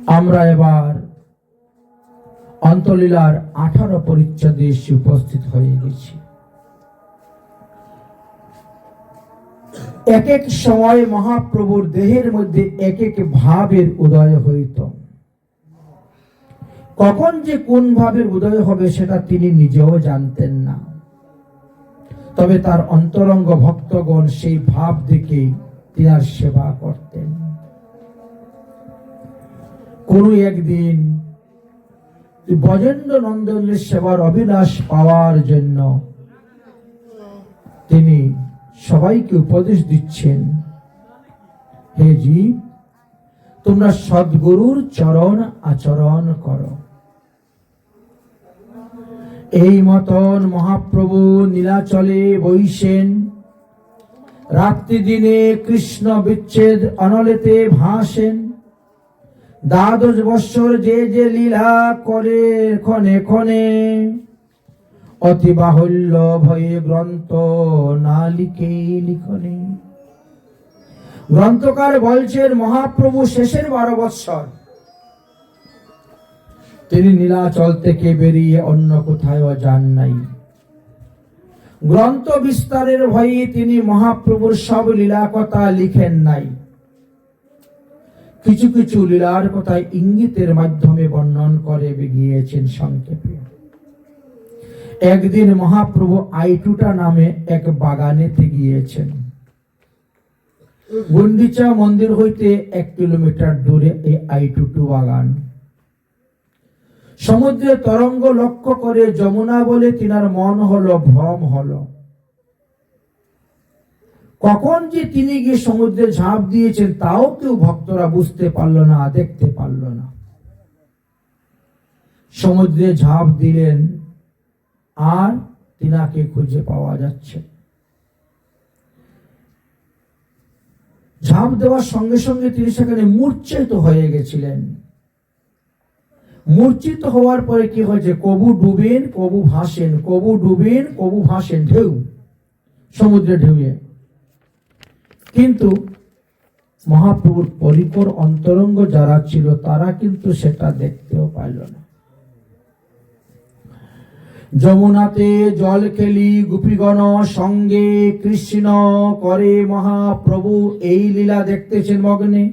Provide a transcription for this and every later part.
আমরা এবার অন্তলীলার 18 পরিচ্ছেদে উপস্থিত হয়ে গেছি। এক এক সময় মহাপ্রভুর দেহের মধ্যে এক এক ভাবের উদয় হইত। কখন যে কোন ভাবের উদয় হবে সেটা তিনি নিজেও জানতেন না, তবে তার অন্তরঙ্গ ভক্তগণ সেই ভাব দেখে তিনার সেবা করতেন। কোন একদিন ব্রজেন্দ্র নন্দনের সেবার অভিলাষ পাওয়ার জন্য তিনি সবাইকে উপদেশ দিচ্ছেন, হে জীব, তোমরা সদ্গুরুর চরণ আচরণ করো। এই মতন মহাপ্রভু নীলাচলে বৈশেন। রাত্রি দিনে কৃষ্ণ বিচ্ছেদ অনলেতে ভাসেন। 12 বৎসর যে যে লীলা করে ক্ষণে ক্ষণে, অতি বাহুল্য ভয়ে গ্রন্থ না লিখে লিখনে। গ্রন্থকার বলছেন মহাপ্রভু শেষের 12 বৎসর তিনি নীলাচল থেকে বেরিয়ে অন্য কোথাও যান নাই। গ্রন্থ বিস্তারের ভয়ে তিনি মহাপ্রভুর সব লীলা কথা লিখেন নাই। কিছু কিছু লীলার কথা ইঙ্গিতের মাধ্যমে বর্ণন করে গিয়েছেন সংক্ষেপে। একদিন মহাপ্রভু আইটুটা নামে এক বাগানেতে গিয়েছেন। গুন্ডিচা মন্দির হইতে 1 কিলোমিটার দূরে এই আইটুটু বাগান। সমুদ্রের তরঙ্গ লক্ষ্য করে যমুনা বলে তিনার মন হলো ভ্রম হলো। কখন যে তিনি গিয়ে সমুদ্রে ঝাঁপ দিয়েছেন তাও কেউ ভক্তরা বুঝতে পারল না, দেখতে পারল না। সমুদ্রে ঝাঁপ দিলেন আর তিনাকে খুঁজে পাওয়া যাচ্ছে। ঝাঁপ দেওয়ার সঙ্গে সঙ্গে তিনি সেখানে মূর্ছিত হয়ে গেছিলেন। মূর্ছিত হওয়ার পরে কি হয়েছে, কবু ডুবেন কবু ভাসেন, কবু ডুবেন কবু ভাসেন, ঢেউ, সমুদ্রে ঢেউয়ে। কিন্তু মহাপ্রভুর পরিকর অন্তরঙ্গ যারা ছিল তারা কিন্তু সেটা দেখতেও পাইল না। যমুনাতে জল খেলি গোপীগণ সঙ্গে, কৃষ্ণ করে মহাপ্রভু এই লীলা দেখতেছেন মগ্নে।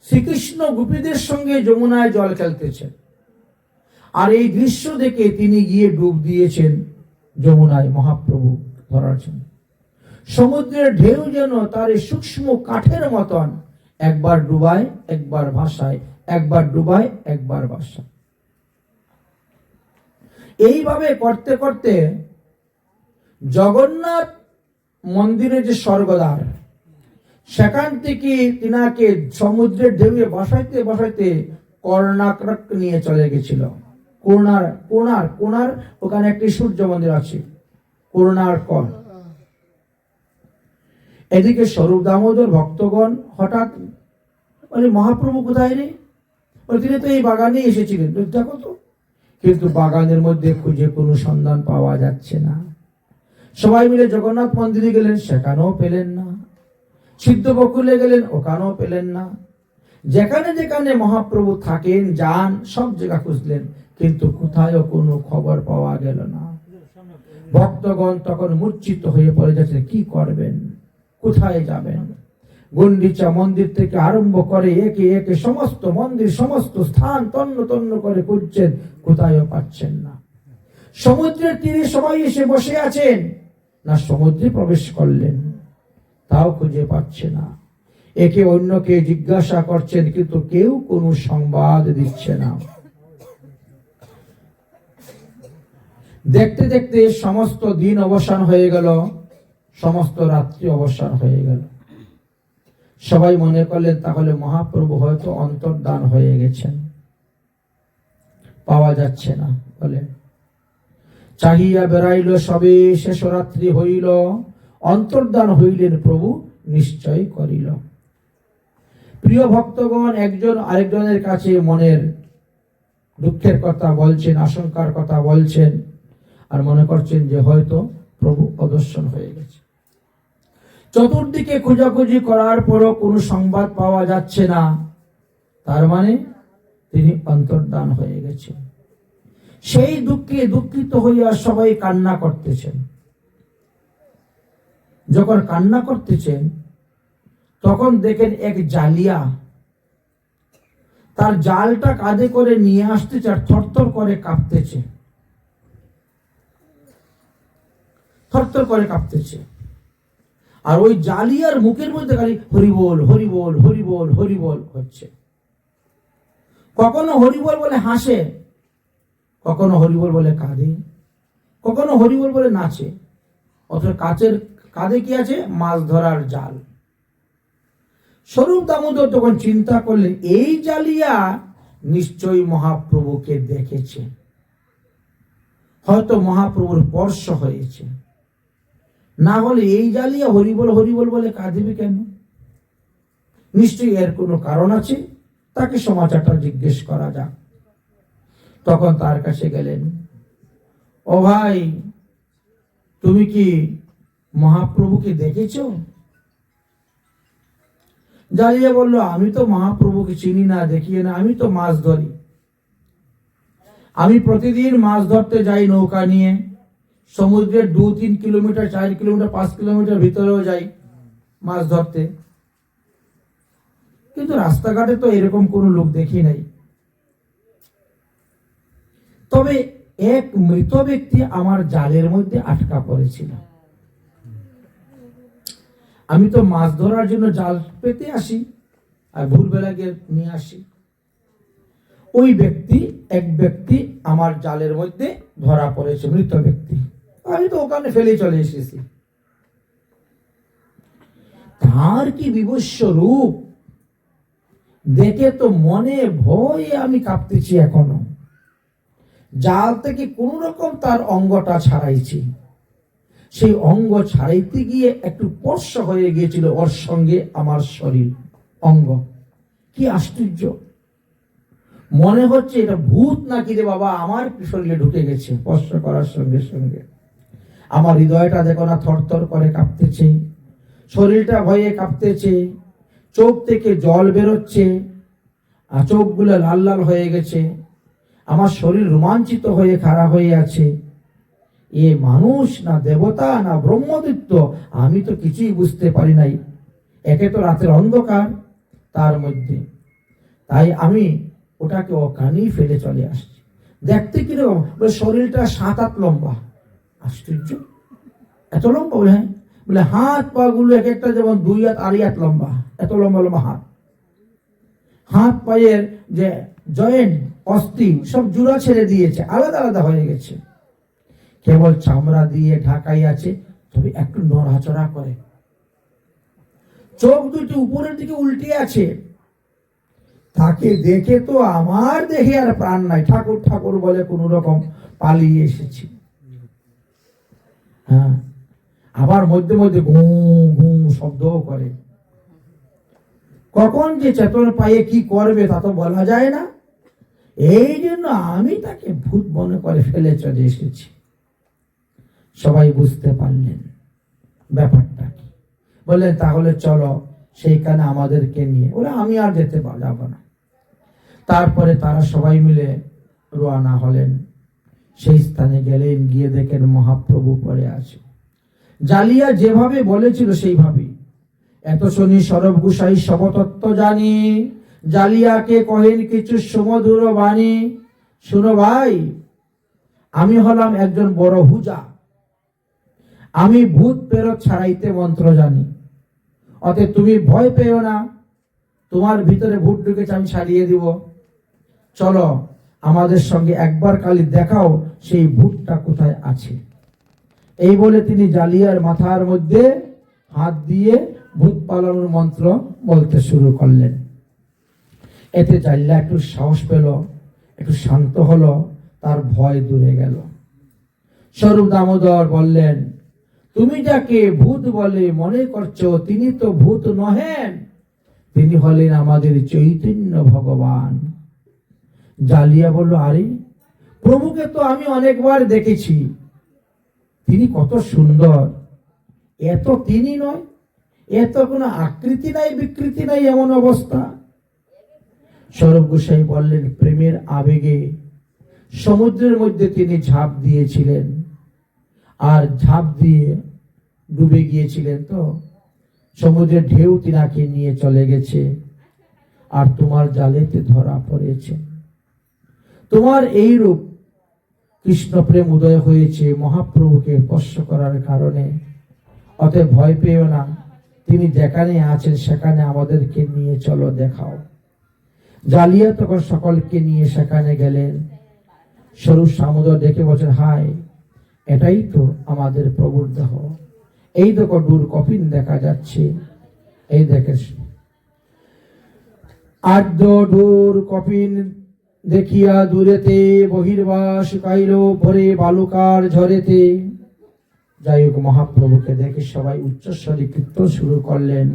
শ্রীকৃষ্ণ গোপীদের সঙ্গে যমুনায় জল খেলতেছেন, আর এই দৃশ্য দেখে তিনি গিয়ে ডুব দিয়েছেন যমুনায় মহাপ্রভু ধরার জন্য। সমুদ্রের ঢেউ যেন তার সূক্ষ্ম কাঠের মতন, একবার ডুবায় একবার ভাসায়, একবার ডুবায় একবার ভাসায়। এইভাবে করতে করতে জগন্নাথ মন্দিরের যে স্বর্গদ্বার, সেখান থেকে তিনাকে সমুদ্রের ঢেউয়ে বসাইতে বসাইতে কর্ণাক নিয়ে চলে গেছিল। কোণার ওখানে একটি সূর্য মন্দির আছে, কোণার্ক। এদিকে স্বরূপ দামোদর ভক্তগণ হঠাৎ বলে, মহাপ্রভু কোথায় রে? তিনি তো এই বাগানে এসেছিলেন, দেখো তো। কিন্তু বাগানের মধ্যে খুঁজে কোনো সন্ধান পাওয়া যাচ্ছে না। সবাই মিলে জগন্নাথ মন্দিরে গেলেন, সেখানেও পেলেন না। সিদ্ধ বকুলে গেলেন, ওখানেও পেলেন না। যেখানে যেখানে মহাপ্রভু থাকেন যান সব জায়গা খুঁজলেন, কিন্তু কোথাও কোনো খবর পাওয়া গেল না। ভক্তগণ তখন মূর্ছিত হয়ে পড়ে যাচ্ছে, কি করবেন, কোথায় যাবেন? গুন্ডিচা মন্দির থেকে আরম্ভ করে একে একে সমস্ত মন্দির, সমস্ত স্থান তন্ন তন্ন করে খুঁজছেন, কোথাও পাচ্ছেন না। সমুদ্রের তীরে সবাই এসে বসে আছেন, না সমুদ্রে প্রবেশ করলেন, তাও খুঁজে পাচ্ছে না। একে অন্যকে জিজ্ঞাসা করছেন, কিন্তু কেউ কোনো সংবাদ দিচ্ছে না। দেখতে দেখতে সমস্ত দিন অবসান হয়ে গেল, সমস্ত রাত্রি অবসান হয়ে গেল। সবাই মনে করলেন তাহলে মহাপ্রভু হয়তো অন্তর্ধান হয়ে গেছেন, পাওয়া যাচ্ছে না বলে। চাহিয়া বেড়াইল সবে, শেষ রাত্রি হইল, অন্তর্ধান হইলেন প্রভু নিশ্চয় করিল। প্রিয় ভক্তগণ একজন আরেকজনের কাছে মনের দুঃখের কথা বলছেন, আশঙ্কার কথা বলছেন, আর মনে করছেন যে হয়তো প্রভু অদর্শন হয়ে গেছে। চতুর্দিকে খোঁজাখুঁজি করার পরও কোনো সংবাদ পাওয়া যাচ্ছে না। তার মানে তিনি অন্তর্ধান হয়ে গেছেন। সেই দুঃখে দুঃখিত হইয়া সবাই কান্না করতেছেন। যখন কান্না করতেছেন তখন দেখেন এক জালিয়া তার জালটা কাঁধে করে নিয়ে আসতেছে আর থরথর করে কাঁপতেছে, থরথর করে কাঁপতেছে। আর ওই জালিয়ার মুখের মধ্যে খালি হরিবোল হরিবোল হরিবোল হরিবোল হচ্ছে। কখনো হরিবোল বলে হাসে, কখনো হরিবোল বলে কাঁদে, কখনো হরিবোল বলে নাচে। অথচ কাচের কাঁধে কি আছে? মাছ ধরার জাল। স্বরূপ দামোদর তখন চিন্তা করলেন, এই জালিয়া নিশ্চয়ই মহাপ্রভুকে দেখেছে, হয়তো মহাপ্রভুর স্পর্শ হয়েছে, না হলে এই জালিয়া হরিবল হরিবল বলে কাঁদিবে কেন? নিশ্চয়ই এর কোনো কারণ আছে, তাকে সমাচারটা জিজ্ঞেস করা যাক। তখন তার কাছে গেলেন, ও ভাই, তুমি কি মহাপ্রভুকে দেখেছো? জালিয়া বলল, আমি তো মহাপ্রভুকে চিনি না, দেখিয়ে না, আমি তো মাছ ধরি। আমি প্রতিদিন মাছ ধরতে যাই নৌকা নিয়ে, সমুদ্রের 2-3 কিলোমিটার 4 কিলোমিটার 5 কিলোমিটার ভিতরেও যাই মাছ ধরতে, কিন্তু রাস্তাঘাটে তো এরকম কোন লোক দেখি নাই। তবে এক মৃত ব্যক্তি আমার জালের মধ্যে আটকা পড়েছিল। আমি তো মাছ ধরার জন্য জাল পেতে আসি আর ভোরবেলা গিয়ে নিয়ে আসি। ওই ব্যক্তি, এক ব্যক্তি আমার জালের মধ্যে ধরা পড়েছে, মৃত ব্যক্তি। আমি তো ওখানে ফেলে চলে এসেছি। তার কি বিভৎস রূপ দেখে তো মনে ভয়ে আমি কাঁপতেছি এখনো। জাল থেকে কোন রকম তার অঙ্গটা ছাড়াইছি। সেই অঙ্গ ছাড়াইতে গিয়ে একটু স্পর্শ হয়ে গিয়েছিল ওর সঙ্গে আমার শরীর অঙ্গ। কি আশ্চর্য! মনে হচ্ছে এটা ভূত নাকি রে বাবা, আমার শরীরে ঢুকে গেছে স্পর্শ করার সঙ্গে সঙ্গে। আমার হৃদয়টা দেখো না থরথর করে কাঁপতেছে, শরীরটা ভয়ে কাঁপতেছে, চোখ থেকে জল বেরোচ্ছে, আর চোখগুলো লাল লাল হয়ে গেছে, আমার শরীর রোমাঞ্চিত হয়ে খাড়া হয়ে আছে। এ মানুষ না দেবতা না ব্রহ্মদৈত্য, আমি তো কিছুই বুঝতে পারি নাই। একে তো রাতের অন্ধকার তার মধ্যে, তাই আমি ওটাকে ওখানেই ফেলে চলে আসছি। দেখতে কিরকম? শরীরটা 7-8 লম্বা। আশ্চর্য, এত লম্বা? বলে হ্যাঁ। বলে হাত পা গুলো এক একটা যেমন 2 হাত 2.5 হাত লম্বা, এত লম্বা লম্বা হাত। হাত পায়ের যে জয়েন্ট অস্থি সব জোড়া ছেড়ে দিয়েছে, আলাদা আলাদা হয়ে গেছে। কেবল চামড়া দিয়ে ঢাকাই আছে, তবে একটু নড়াচড়া করে। চোখ দুটি উপরের দিকে উল্টে আছে। তাকে দেখে তো আমার দেখে আর প্রাণ নাই, ঠাকুর ঠাকুর বলে কোন রকম পালিয়ে এসেছি। হ্যাঁ, আবার মধ্যে মধ্যে ঘুম ঘুম শব্দও করে। কখন যে চেতন পায়ে কি করবে তা তো বলা যায় না। এই জন্য আমি তাকে ভূত মনে করে ফেলে চলে এসেছি। সবাই বুঝতে পারলেন ব্যাপারটা কি। বললেন, তাহলে চলো সেইখানে আমাদেরকে নিয়ে। ওরা আমি আর যেতে যাব না। তারপরে তারা সবাই মিলে রওনা হলেন। সেই স্থানে গেলেন, গিয়ে দেখেন মহাপ্রভু পড়ে আছে। জালিয়া যেভাবে বলেছিল সেইভাবেই। এত শুনি সরব গুসাই সবতত্ত্ব জানি, জালিয়াকে কহেন কিছু সুমধুর বাণী। শুনো ভাই, আমি হলাম একজন বড় হুজা। আমি ভূত প্রেরত ছাড়াইতে মন্ত্র জানি। অতএব তুমি ভয় পেও না, তোমার ভিতরে ভূত ঢুকেছে, আমি ছাড়িয়ে দিব। চলো আমাদের সঙ্গে একবার খালি দেখাও সেই ভূতটা কোথায় আছে। এই বলে তিনি জালিয়ার মাথার মধ্যে হাত দিয়ে ভূত পালানোর মন্ত্র বলতে শুরু করলেন। এতে জালিয়া একটু সাহস পেল, একটু শান্ত হলো, তার ভয় দূরে গেল। স্বরূপ দামোদর বললেন, তুমি যাকে ভূত বলে মনে করছো, তিনি তো ভূত নহেন, তিনি হলেন আমাদের চৈতন্য ভগবান। জালিয়া বলল, আরে প্রভুকে তো আমি অনেকবার দেখেছি, তিনি কত সুন্দর। এত তিনি নয়, এত কোনো আকৃতি নাই বিকৃতি নাই, এমন অবস্থা। স্বরূপ গোসাই বললেন, প্রেমের আবেগে সমুদ্রের মধ্যে তিনি ঝাঁপ দিয়েছিলেন, আর ঝাঁপ দিয়ে ডুবে গিয়েছিলেন, তো সমুদ্রের ঢেউ তিনাকে নিয়ে চলে গেছে, আর তোমার জালেতে ধরা পড়েছে। তোমার এই রূপ কৃষ্ণ প্রেম উদয় হয়েছে মহাপ্রভুকে স্পর্শ করার কারণে। অতএব ভয় পেও না, তিনি যেখানে আছেন সেখানে আমাদেরকে নিয়ে চলো, দেখাও। জালিয়া তখন সকলকে নিয়ে সেখানে গেলেন। স্বরূপ দামোদর দেখে বলছেন, হায়, এটাই তো আমাদের প্রভুর দেহ। এই দেখো ডুর কফিন দেখা যাচ্ছে, এই দেখে আদ্য ডুর কফিন দেখিয়া দূরেতে বহির্বাস কাইল ভরে বালুকার ঝরেতে। যাই হোক, মহাপ্রভুকে দেখে সবাই উচ্চস্বরে কীর্তন শুরু করলেন।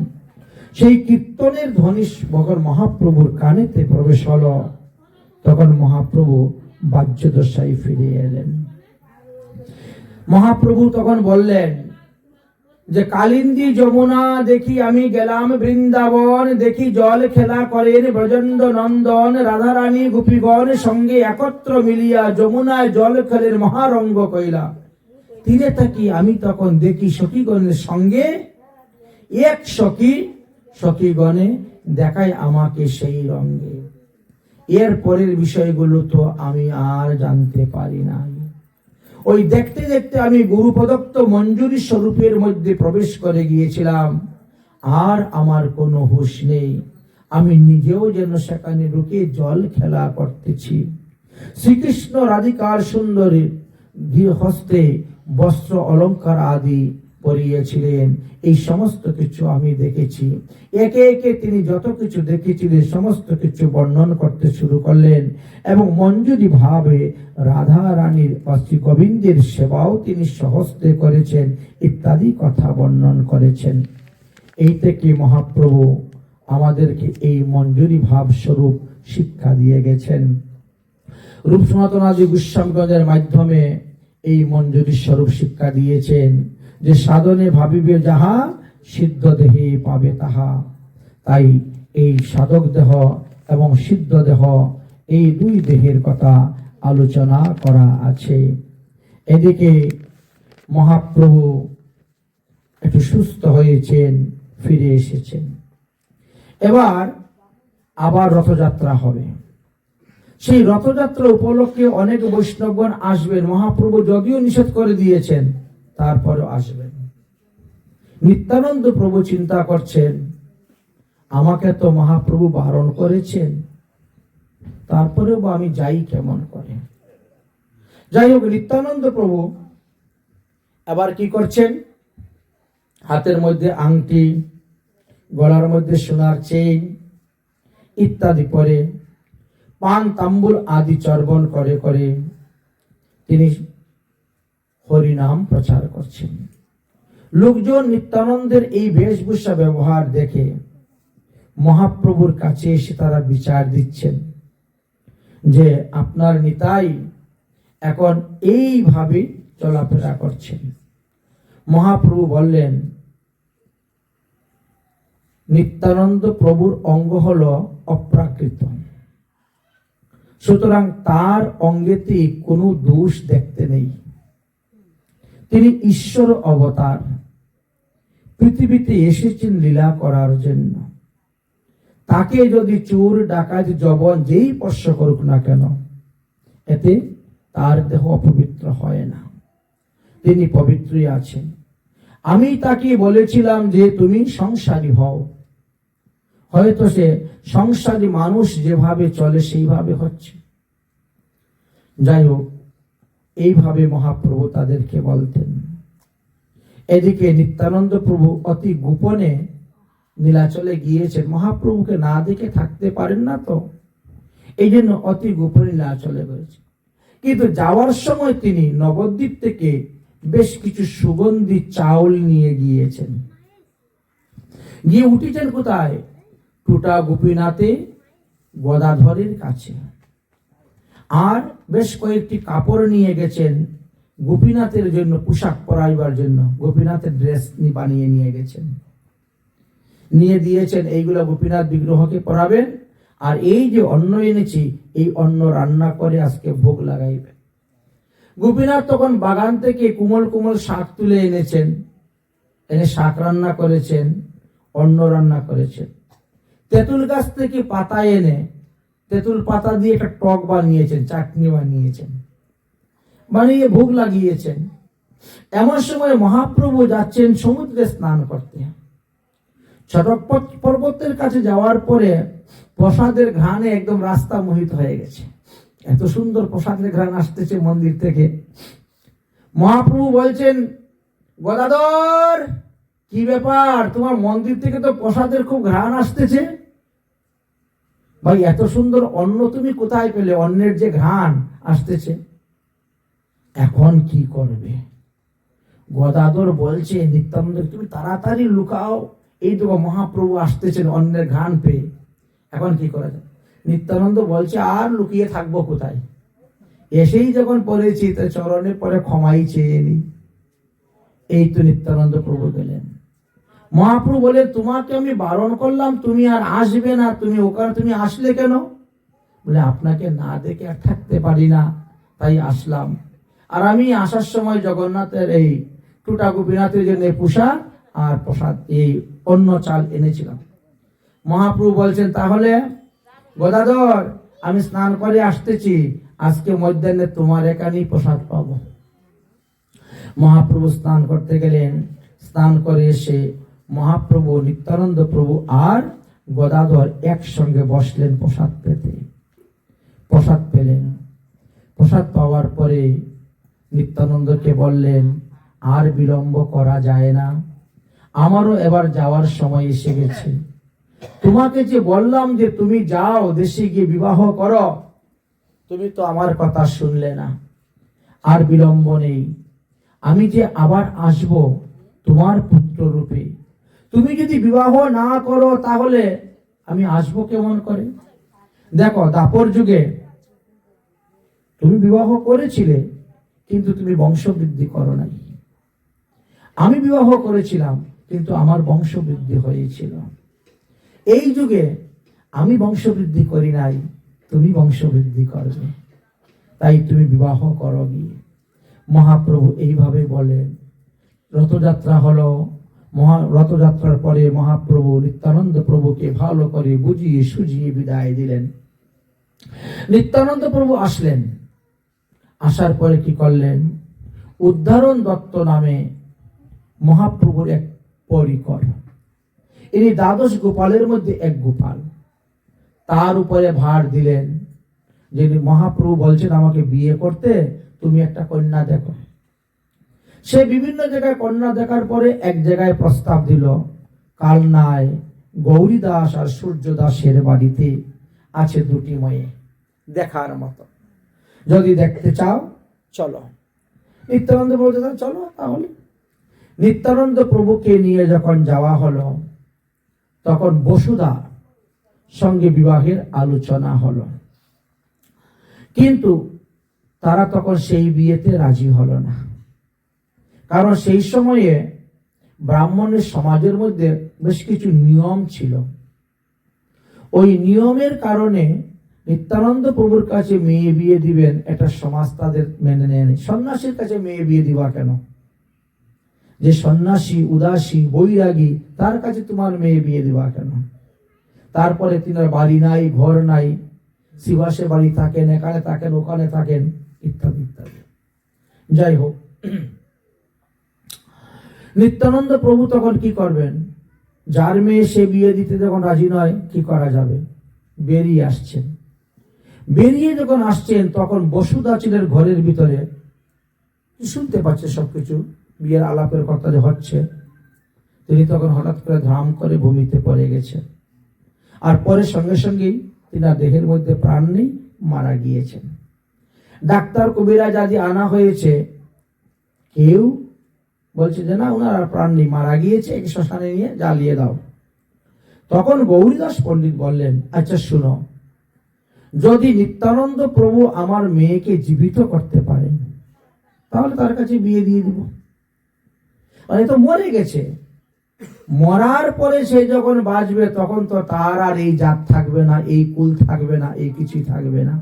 সেই কীর্তনের ধ্বনি যখন মহাপ্রভুর কানেতে প্রবেশ হল, তখন মহাপ্রভু বাহ্যদশায় ফিরে এলেন। মহাপ্রভু তখন বললেন যে, কালিন্দী যমুনা দেখি আমি গেলাম বৃন্দাবন, দেখি জল খেলা করেন ব্রজেন্দ্র নন্দন, রাধারানী গোপীগণ সঙ্গে একত্র মিলিয়া যমুনায় জল খেলেন মহারঙ্গ কইলা। তীরে থাকি আমি তখন দেখি সখীগণের সঙ্গে এক সখীগণে দেখায় আমাকে সেই রঙ্গে। এর পরের বিষয়গুলো তো আমি আর জানতে পারি না। ওই দেখতে দেখতে আমি গুরু প্রদত্ত মঞ্জুরি স্বরূপের মধ্যে প্রবেশ করে গিয়েছিলাম, আর আমার কোনো হুঁশ নেই। আমি নিজেও যেন সেখানে ঢুকে জল খেলা করতেছি। শ্রীকৃষ্ণ রাধিকার সুন্দরী হস্তে বস্ত্র অলঙ্কার আদি পরিয়েছিলেন। এই সমস্ত কিছু আমি দেখেছি। একে একে তিনি যত কিছু দেখেছিলেন সমস্ত কিছু বর্ণন করতে শুরু করলেন, এবং মঞ্জুরি ভাবে রাধা রানীর শ্রী গোবিন্দের সেবাও তিনি সহস্তে করেছেন ইত্যাদি কথা বর্ণন করেছেন। এই থেকে মহাপ্রভু আমাদেরকে এই মঞ্জুরি ভাব স্বরূপ শিক্ষা দিয়ে গেছেন। রূপ সনাতনাদি গোস্বামীগণের মাধ্যমে এই মঞ্জুরি স্বরূপ শিক্ষা দিয়েছেন যে, সাধনে ভাবিবে যাহা সিদ্ধ দেহে পাবে তাহা। তাই এই সাধক দেহ এবং সিদ্ধ দেহ, এই দুই দেহের কথা আলোচনা করা আছে। এদিকে মহাপ্রভু একটু সুস্থ হয়েছেন, ফিরে এসেছেন। এবার আবার রথযাত্রা হবে। সেই রথযাত্রা উপলক্ষে অনেক বৈষ্ণবগণ আসবেন। মহাপ্রভু যদিও নিষেধ করে দিয়েছেন, তারপরেও আসবেন। নিত্যানন্দ প্রভু চিন্তা করছেন, আমাকে তো মহাপ্রভু বারণ করেছেন, তারপরেও আমি যাই কেমন করে। যাই হোক, নিত্যানন্দ প্রভু আবার কি করছেন, হাতের মধ্যে আংটি, গলার মধ্যে সোনার চেইন ইত্যাদি পরে, পান তাম্বুল আদি চর্বণ করে করে তিনি হরিনাম প্রচার করছেন। লোকজন নিত্যানন্দের এই বেশভূষা ব্যবহার দেখে মহাপ্রভুর কাছে এসে তারা বিচার দিচ্ছেন যে, আপনার নিতাই এখন এইভাবে চলাফেরা করছেন। মহাপ্রভু বললেন, নিত্যানন্দ প্রভুর অঙ্গ হল অপ্রাকৃত, সুতরাং তার অঙ্গেতে কোনো দোষ দেখতে নেই। তিনি ঈশ্বর অবতার, পৃথিবীতে এসেছেন লীলা করার জন্য। তাকে যদি চোর ডাকাত জবন যেই স্পর্শ করুক না কেন, এতে তার দেহ অপবিত্র হয় না, তিনি পবিত্রই আছেন। আমি তাকে বলেছিলাম যে তুমি সংসারী হও, হয়তো সে সংসারী মানুষ যেভাবে চলে সেইভাবে হচ্ছে। যাই হোক, এইভাবে মহাপ্রভু তাদেরকে বলতেন। এদিকে নিত্যানন্দ প্রভু অতি গোপনে নীলাচলে গিয়েছেন। মহাপ্রভুকে না দেখে থাকতে পারেন না, তো এই জন্য অতি গোপনে নীলাচলে গেছেন। কিন্তু যাওয়ার সময় তিনি নবদ্বীপ থেকে বেশ কিছু সুগন্ধি চাউল নিয়ে গিয়েছেন। গিয়ে উঠেছেন কোথায়? টুটা গোপীনাথে গদাধরের কাছে। আর বেশ কয়েকটি কাপড় নিয়ে গেছেন গোপীনাথের জন্য, পোশাক পরাইবার জন্য। গোপীনাথের ড্রেস বানিয়ে নিয়ে গেছেন, নিয়ে দিয়েছেন। এইগুলো গোপীনাথ বিগ্রহকে পরাবেন, আর এই যে অন্ন এনেছি, এই অন্ন রান্না করে আজকে ভোগ লাগাইবে। গোপীনাথ তখন বাগান থেকে কোমল কোমল শাক তুলে এনেছেন, এনে শাক রান্না করেছেন, অন্ন রান্না করেছেন। তেঁতুল গাছ থেকে পাতা এনে তেঁতুল পাতা দিয়ে একটা টক বানিয়েছেন, চাটনি বানিয়েছেন, বানিয়ে ভোগ লাগিয়েছেন। এমন সময় মহাপ্রভু যাচ্ছেন সমুদ্রে স্নান করতে। ছটক পর্বতের কাছে যাওয়ার পরে প্রসাদের ঘ্রাণে একদম রাস্তা মোহিত হয়ে গেছে। এত সুন্দর প্রসাদের ঘ্রাণ আসতেছে মন্দির থেকে। মহাপ্রভু বলছেন, গদাধর, কি ব্যাপার, তোমার মন্দির থেকে তো প্রসাদের খুব ঘ্রাণ আসতেছে। ভাই, এত সুন্দর অন্ন তুমি কোথায় পেলে? অন্নের যে ঘ্রাণ আসতেছে, এখন কি করবে? গদাধর বলছে, নিত্যানন্দ, তুমি তাড়াতাড়ি লুকাও, এই দেখো মহাপ্রভু আসতেছেন অন্নের ঘ্রাণ পেয়ে, এখন কি করা যায়? নিত্যানন্দ বলছে, আর লুকিয়ে থাকবো কোথায়? এসেই যখন পড়েছি তার চরণে পরে ক্ষমাই চেয়ে নি। এই তো নিত্যানন্দ প্রভু গেলেন। মহাপ্রভু বলে, তোমাকে আমি বারণ করলাম, তুমি আর আসবে না, তুমি ওখানে তুমি আসলে কেন? বলে, আপনাকে না দেখে আর থাকতে পারি না, তাই আসলাম। আর আমি আসার সময় জগন্নাথের এই টুটা গোপীনাথের জন্য পোশাক আর প্রসাদ, এই অন্ন চাল এনেছিলাম। মহাপ্রভু বলছেন, তাহলে গদাধর, আমি স্নান করে আসতেছি, আজকে মধ্যাহ্নে তোমার এখানেই প্রসাদ পাবো। মহাপ্রভু স্নান করতে গেলেন। স্নান করে এসে মহাপ্রভু, নিত্যানন্দ প্রভু আর গদাধর একসঙ্গে বসলেন প্রসাদ পেতে। প্রসাদ পেলেন। প্রসাদ পাওয়ার পরে নিত্যানন্দকে বললেন, আর বিলম্ব করা যায় না, আমারও এবার যাওয়ার সময় এসে গেছে। তোমাকে যে বললাম যে তুমি যাও, দেশে গিয়ে বিবাহ করো, তুমি তো আমার কথা শুনলে না। আর বিলম্ব নেই, আমি যে আবার আসব তোমার পুত্র রূপে। তুমি যদি বিবাহ না করো তাহলে আমি আসবো কেমন করে? দেখো, দাপর যুগে তুমি বিবাহ করেছিলে, কিন্তু তুমি বংশবৃদ্ধি করো নাই। আমি বিবাহ করেছিলাম, কিন্তু আমার বংশবৃদ্ধি হয়েছিল। এই যুগে আমি বংশবৃদ্ধি করি নাই, তুমি বংশবৃদ্ধি করবে, তাই তুমি বিবাহ করো গিয়ে। মহাপ্রভু এইভাবে বলেন। রথযাত্রা হলো। রথযাত্রার পরে মহাপ্রভু নিত্যানন্দ প্রভুকে ভালো করে বুঝিয়ে সুঝিয়ে বিদায় দিলেন। নিত্যানন্দ প্রভু আসলেন। আসার পরে কি করলেন? উদ্ধারণ দত্ত নামে মহাপ্রভুর এক পরিকর, ইনি দ্বাদশ গোপালের মধ্যে এক গোপাল, তার উপরে ভার দিলেন যে মহাপ্রভু বলছেন আমাকে বিয়ে করতে, তুমি একটা কন্যা দেখো। সে বিভিন্ন জায়গায় কন্যা দেখার পরে এক জায়গায় প্রস্তাব দিল, কালনায় গৌরীদাস আর সূর্য দাসের বাড়িতে আছে দুটি মেয়ে দেখার মতো, যদি দেখতে চাও চলো। নিত্যানন্দ বলতে, চলো তাহলে। নিত্যানন্দ প্রভুকে নিয়ে যখন যাওয়া হলো, তখন বসুধা সঙ্গে বিবাহের আলোচনা হলো, কিন্তু তারা তখন সেই বিয়েতে রাজি হলো না। কারণ সেই সময়ে ব্রাহ্মণের সমাজের মধ্যে বেশ কিছু নিয়ম ছিল। ওই নিয়মের কারণে নিত্যানন্দ প্রভুর কাছে মেয়ে বিয়ে দিবেন, এটা সমাজ তাদের মেনে নেয়নি। সন্ন্যাসীর কাছে মেয়ে বিয়ে দিবা কেন? যে সন্ন্যাসী, উদাসী, বৈরাগী, তার কাছে তোমার মেয়ে বিয়ে দিবা কেন? তারপরে তিনার বাড়ি নাই, ঘর নাই, শিবাসে বাড়ি থাকেন, এখানে থাকেন, ওখানে থাকেন, ইত্যাদি ইত্যাদি। যাই হোক, নিত্যানন্দ প্রভু তখন কি করবেন? যার মেয়ে সে বিয়ে দিতে যখন রাজি নয়, কি করা যাবে? বেরিয়ে আসছেন। বেরিয়ে যখন আসছেন, তখন বসুধা ছিলেন ঘরের ভিতরে, শুনতে পাচ্ছে সবকিছু, বিয়ের আলাপের কথা যে হচ্ছে। তিনি তখন হঠাৎ করে ধাম করে ভূমিতে পড়ে গেছে। আর পরে সঙ্গে সঙ্গেই তিনার দেহের মধ্যে প্রাণ নেই, মারা গিয়েছেন। ডাক্তার কবিরাজ আদি আনা হয়েছে, কেউ বলছে যে না, ওনার আর প্রাণ নেই, মারা গিয়েছে, একে শ্মশানে নিয়ে জ্বালিয়ে দাও। তখন গৌরীদাস পণ্ডিত বললেন, আচ্ছা শুনো, যদি নিত্যানন্দ প্রভু আমার মেয়েকে জীবিত করতে পারেন, তাহলে তার কাছে বিয়ে দিয়ে দিব। মানে তো মরে গেছে, মরার পরে সে যখন বাঁচবে তখন তো তার আর এই জাত থাকবে না, এই কুল থাকবে না, এই কিছুই থাকবে না।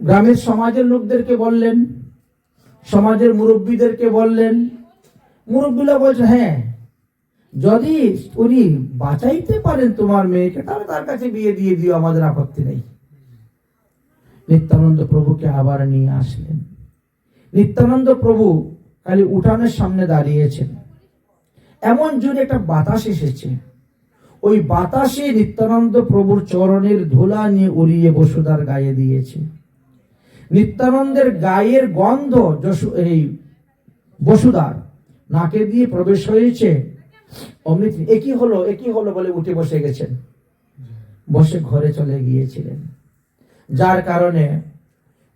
গ্রামের সমাজের লোকদেরকে বললেন, সমাজের মুরব্বীদেরকে বললেন। মুরব্বীরা বলছে, হ্যাঁ, যদি উনি বাঁচাইতে পারেন তোমার মেয়েকে তাহলে তার কাছে বিয়ে দিয়ে দিও, আমাদের আপত্তি নেই। নিত্যানন্দ প্রভুকে আবার নিয়ে আসলেন। নিত্যানন্দ প্রভু খালি উঠানের সামনে দাঁড়িয়েছেন, এমন জোরে একটা বাতাস এসেছে, ওই বাতাসে নিত্যানন্দ প্রভুর চরণের ধুলা নিয়ে উড়িয়ে বসুধার গায়ে দিয়েছে। নিত্যানন্দের গায়ের গন্ধ এই বসুধার নাকে দিয়ে প্রবেশ হয়েছে। অমৃত একই হলো বলে উঠে বসে গেছেন, বসে ঘরে চলে গিয়েছিলেন, যার কারণে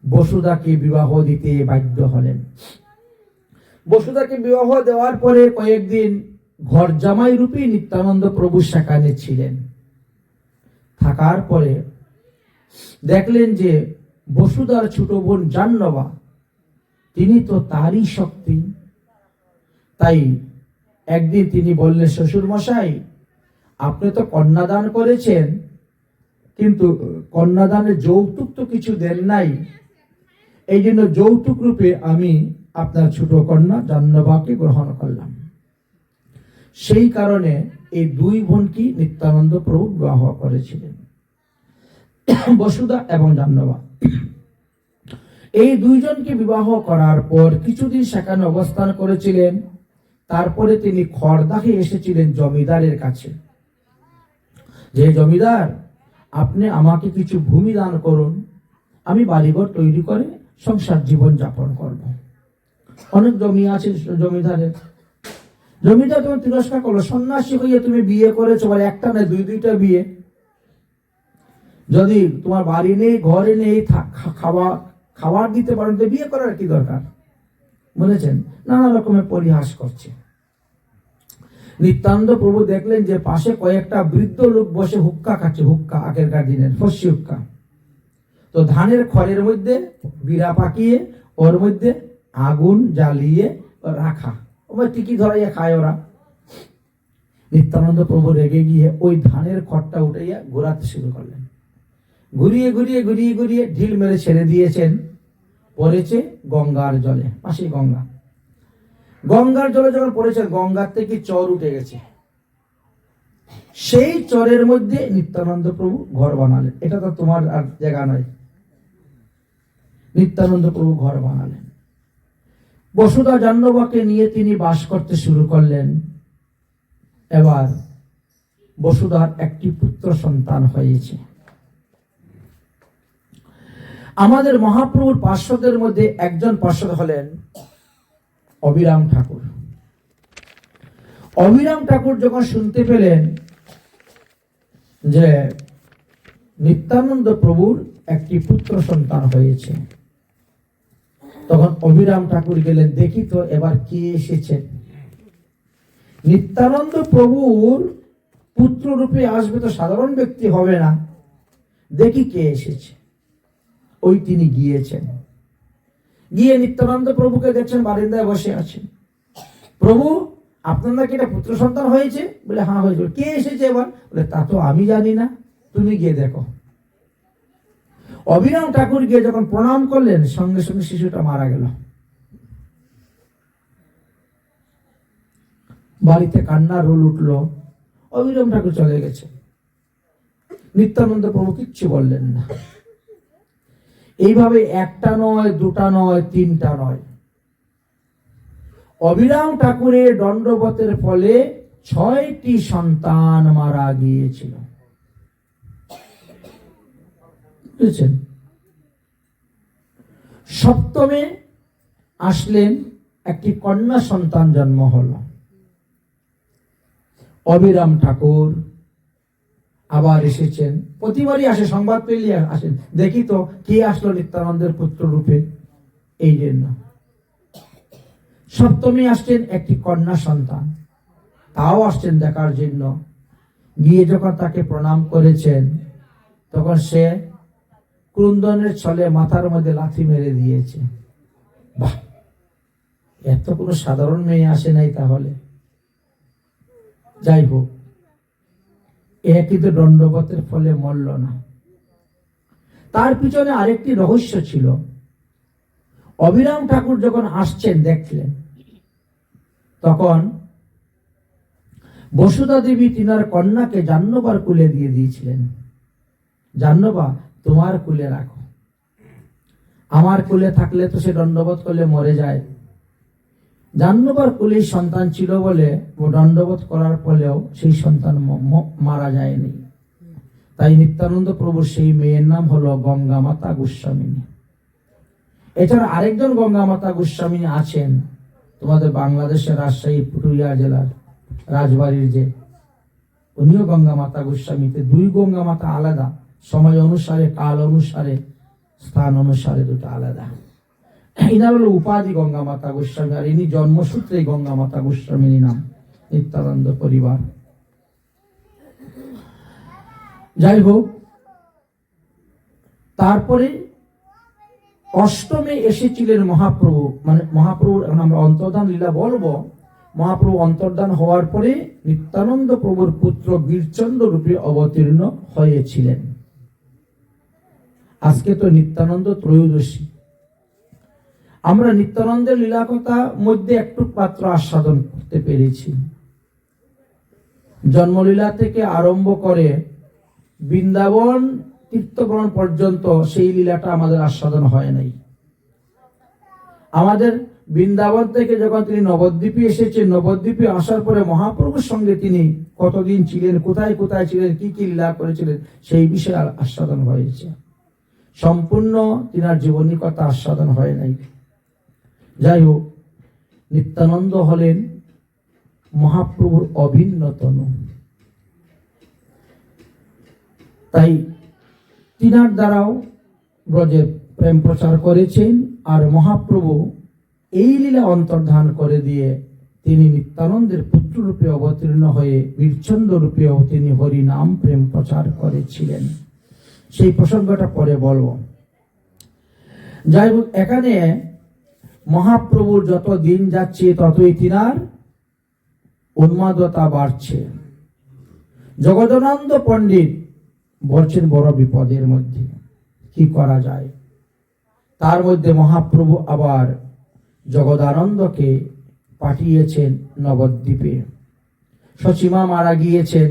বসুধাকে বিবাহ দিতে বাধ্য হলেন। বসুধাকে বিবাহ দেওয়ার পরে কয়েকদিন ঘর জামাই রূপে নিত্যানন্দ প্রভু সেখানে ছিলেন। থাকার পরে দেখলেন যে বসুধার ছোট বোন জাহ্নবা, তিনি তো তারই শক্তি। তাই একদিন তিনি বললেন, শ্বশুর মশাই, আপনি তো কন্যাদান করেছেন, কিন্তু কন্যাদানের যৌতুক তো কিছু দেন নাই, এই জন্য যৌতুক রূপে আমি আপনার ছোট কন্যা জাহ্নবাকে গ্রহণ করলাম। সেই কারণে এই দুই বোনকে নিত্যানন্দ প্রভু বিবাহ করেছিলেন, বসুধা এবং জাহ্নবা। এই দুইজনকে বিবাহ করার পর কিছুদিন সেখানে অবস্থান করেছিলেন। তারপরে তিনি খড়দাহে এসেছিলেন জমিদারের কাছে, যে জমিদার, আপনি আমাকে কিছু ভূমি দান করুন, আমি বাড়িঘর তৈরি করে সংসার জীবন যাপন করব। অনেক জমি আছে জমিদারের। জমিদার তুমি তিরস্কার করলো, সন্ন্যাসী হইয়া তুমি বিয়ে করেছো, বলে একটা না দুইটা বিয়ে, যদি তোমার বাড়ি নেই, ঘরে নেই, খাবার দিতে পারেন তো বিয়ে করার কি দরকার, বলেছেন। নানা রকমের পরিহাস করছে। নিত্যানন্দ প্রভু দেখলেন যে পাশে কয়েকটা বৃদ্ধ লোক বসে হুক্কা খাচ্ছে, হুক্কা আগেরকার দিনের ফসি হুক্কা। তো ধানের খড়ের মধ্যে বিড়া পাকিয়ে ওর মধ্যে আগুন জ্বালিয়ে রাখা, ওই টিকি ধরাইয়া খায় ওরা। নিত্যানন্দ প্রভু রেগে গিয়ে ওই ধানের খড়টা উঠাইয়া ঘোরাতে শুরু করলেন। ঘুরিয়ে ঘুরিয়ে ঘুরিয়ে ঘুরিয়ে ঢিল মেরে ছেড়ে দিয়েছেন, পড়েছে গঙ্গার জলে, পাশে গঙ্গা। গঙ্গার জলে যখন পড়েছেন, গঙ্গার থেকে চর উঠে গেছে, সেই চরের মধ্যে নিত্যানন্দ প্রভু ঘর বানালেন। এটা তো তোমার আর জায়গা নয়। নিত্যানন্দ প্রভু ঘর বানালেন। বসুধা জাহ্নবাকে নিয়ে তিনি বাস করতে শুরু করলেন। এবার বসুধার একটি পুত্র সন্তান হয়েছে। আমাদের মহাপ্রভুর পার্শ্বদের মধ্যে একজন পার্শ্বদ হলেন অবিরাম ঠাকুর। অবিরাম ঠাকুর যখন শুনতে পেলেন যে নিত্যানন্দ প্রভুর একটি পুত্র সন্তান হয়েছে, তখন অবিরাম ঠাকুর গেলেন, দেখি তো এবার কে এসেছে। নিত্যানন্দ প্রভুর পুত্র রূপে আসবে তো সাধারণ ব্যক্তি হবে না, দেখি কে এসেছে। ওই তিনি গিয়েছেন, গিয়ে নিত্যানন্দ প্রভুকে দেখছেন বারিন্দায় বসে আছেন। প্রভু, আপনার নাকি একটা পুত্র সন্তান হয়েছে? বলে হ্যাঁ হয়েছে। কে এসেছে এবার? বলে তা তো আমি জানি না, তুমি গিয়ে দেখো। অবিরাম ঠাকুর গিয়ে যখন প্রণাম করলেন, সঙ্গে সঙ্গে শিশুটা মারা গেল। বাড়িতে কান্নার রোল উঠল। অবিরাম ঠাকুর চলে গেছে। নিত্যানন্দ প্রভু কিচ্ছু বললেন না। এইভাবে একটা নয়, দুটা নয়, তিনটা নয়, অবিরাম ঠাকুরের দণ্ডবতের ফলে 6টি সন্তান মারা গিয়েছিল। বুঝেছেন? সপ্তমে আসলেন, একটি কন্যা সন্তান জন্ম হল। অবিরাম ঠাকুর আবার এসেছেন, প্রতিবারই আসে, সংবাদ পেলে আসেন, দেখি তো কে আসলো নিত্যানন্দের পুত্র রূপে। এই জন্য সপ্তমী আসছেন, একটি কন্যা সন্তান, তাও আসছেন দেখার জন্য। গিয়ে যখন তাকে প্রণাম করেছেন, তখন সে ক্রন্দনের ছলে মাথার মধ্যে লাথি মেরে দিয়েছে। বাহ, এত কোনো সাধারণ মেয়ে আসে নাই তাহলে। যাই হোক, এ কিন্তু দণ্ডবতের ফলে মরল না। তার পিছনে আরেকটি রহস্য ছিল। অবিরাম ঠাকুর যখন আসছেন দেখলেন, তখন বসুধা দেবী তিনার কন্যাকে জাহ্নবার কুলে দিয়ে দিয়েছিলেন। জাহ্নবা, তোমার কুলে রাখো, আমার কুলে থাকলে তো সে দণ্ডবোধ করলে মরে যায়। জাহ্নবার কুলে সন্তান ছিল বলে দণ্ডবোধ করার ফলেও সেই সন্তান মারা যায়নি। তাই নিত্যানন্দ প্রভুর সেই মেয়ের নাম হলো গঙ্গা মাতা গোস্বামিনী। এছাড়া আরেকজন গঙ্গা মাতা গোস্বামিনী আছেন তোমাদের বাংলাদেশের রাজশাহী পুরুলিয়া জেলার রাজবাড়ির যে, উনিও গঙ্গা মাতা গোস্বামীতে। দুই গঙ্গা মাতা আলাদা, সময় অনুসারে, কাল অনুসারে, স্থান অনুসারে দুটো আলাদা। ইনার হলো উপাধি গঙ্গা মাতা গোস্বামী, আর ইনি জন্মসূত্রে গঙ্গা মাতা গোস্বামিনী নাম, নিত্যানন্দ পরিবার। যাই হোক, তারপরে অষ্টমে এসেছিলেন মহাপ্রভু। মানে মহাপ্রভুর, এখন আমরা অন্তর্ধান লীলা বলবো। মহাপ্রভু অন্তর্ধান হওয়ার পরে নিত্যানন্দ প্রভুর পুত্র বীরচন্দ্র রূপে অবতীর্ণ হয়েছিলেন। আজকে তো নিত্যানন্দ ত্রয়োদশী। আমরা নিত্যানন্দের লীলা কথা মধ্যে একটু মাত্র আস্বাদন করতে পেরেছি। জন্মলীলা থেকে আরম্ভ করে বৃন্দাবন তীর্থগ্রহণ পর্যন্ত সেই লীলাটা আমাদের আস্বাদন হয় নাই। আমাদের বৃন্দাবন থেকে যখন তিনি নবদ্বীপে এসেছেন, নবদ্বীপে আসার পরে মহাপ্রভুর সঙ্গে তিনি কতদিন ছিলেন, কোথায় কোথায় ছিলেন, কি কি লীলা করেছিলেন, সেই বিষয়ে আস্বাদন হয়েছে। সম্পূর্ণ তিনার জীবনী কথা আস্বাদন হয় নাই। যাই হোক, নিত্যানন্দ হলেন মহাপ্রভুর অভিন্ন তনু। তাই তিনার দ্বারাও ব্রজে প্রেম প্রচার করেছেন। আর মহাপ্রভু এই লীলা অন্তর্ধান করে দিয়ে তিনি নিত্যানন্দের পুত্ররূপে অবতীর্ণ হয়ে বীরচন্দ্র রূপেও তিনি হরি নাম প্রেম প্রচার করেছিলেন। সেই প্রসঙ্গটা পরে বলব। যাই হোক, এখানে মহাপ্রভুর যত দিন যাচ্ছে ততই তিনার উন্মাদতা বাড়ছে। জগদানন্দ পণ্ডিত বলছেন বড় বিপদের মধ্যে, কি করা যায়। তার মধ্যে মহাপ্রভু আবার জগদানন্দকে পাঠিয়েছেন নবদ্বীপে। সচিমা মারা গিয়েছেন,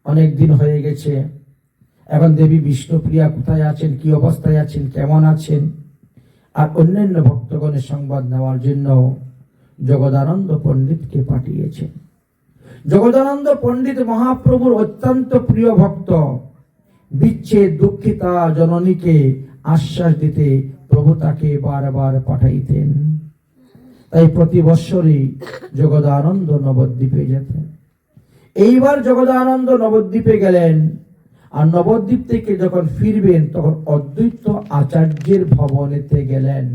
অনেক দিন হয়ে গেছে। এখন দেবী বিষ্ণুপ্রিয়া কোথায় আছেন, কি অবস্থায় আছেন, কেমন আছেন, আর অন্যান্য ভক্তগণের সংবাদ নেওয়ার জন্য জগদানন্দ পণ্ডিতকে পাঠিয়েছেন। জগদানন্দ পণ্ডিত মহাপ্রভুর অত্যন্ত প্রিয় ভক্ত। বিচ্ছেদ দুঃখিতা জননীকে আশ্বাস দিতে প্রভু তাকে বারবার পাঠাইতেন। তাই প্রতি বৎসরই জগদানন্দ নবদ্বীপে যেতেন। এইবার জগদানন্দ নবদ্বীপে গেলেন। আর নবদ্বীপ থেকে যখন ফিরবেন তখন অদ্বৈত আচার্যের ভবনেতে গেলেন।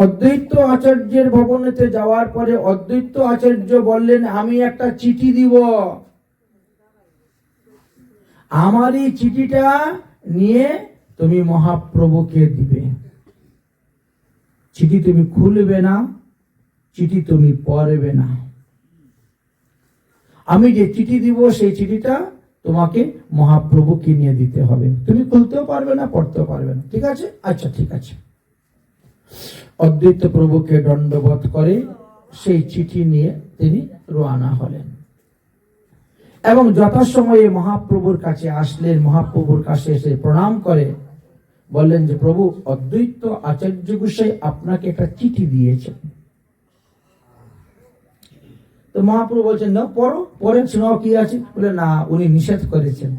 অদ্বৈত আচার্যের ভবনেতে যাওয়ার পরে অদ্বৈত আচার্য বললেন, আমি একটা চিঠি দিব, আমার এই চিঠিটা নিয়ে তুমি মহাপ্রভুকে দিবে। চিঠি তুমি খুলবে না, চিঠি তুমি পড়বে না। আমি যে চিঠি দিব সেই চিঠিটা তোমাকে মহাপ্রভুকে নিয়ে দিতে হবে। তুমি খুলতেও পারবে না, পড়তেও পারবে না। ঠিক আছে? আচ্ছা, ঠিক আছে। অদ্বৈত প্রভুকে দণ্ডবোধ করে সেই চিঠি নিয়ে তিনি রওনা হলেন এবং যথাসময়ে মহাপ্রভুর কাছে আসলেন। মহাপ্রভুর কাছে এসে প্রণাম করে বললেন যে, প্রভু, অদ্বৈত আচার্য গোসাই আপনাকে একটা চিঠি দিয়েছেন। তো মহাপ্রভু বলছেন, না, পড়ো, পড়ে শোনাও কি আছে। বলে, না, উনি নিষেধ করেছেন,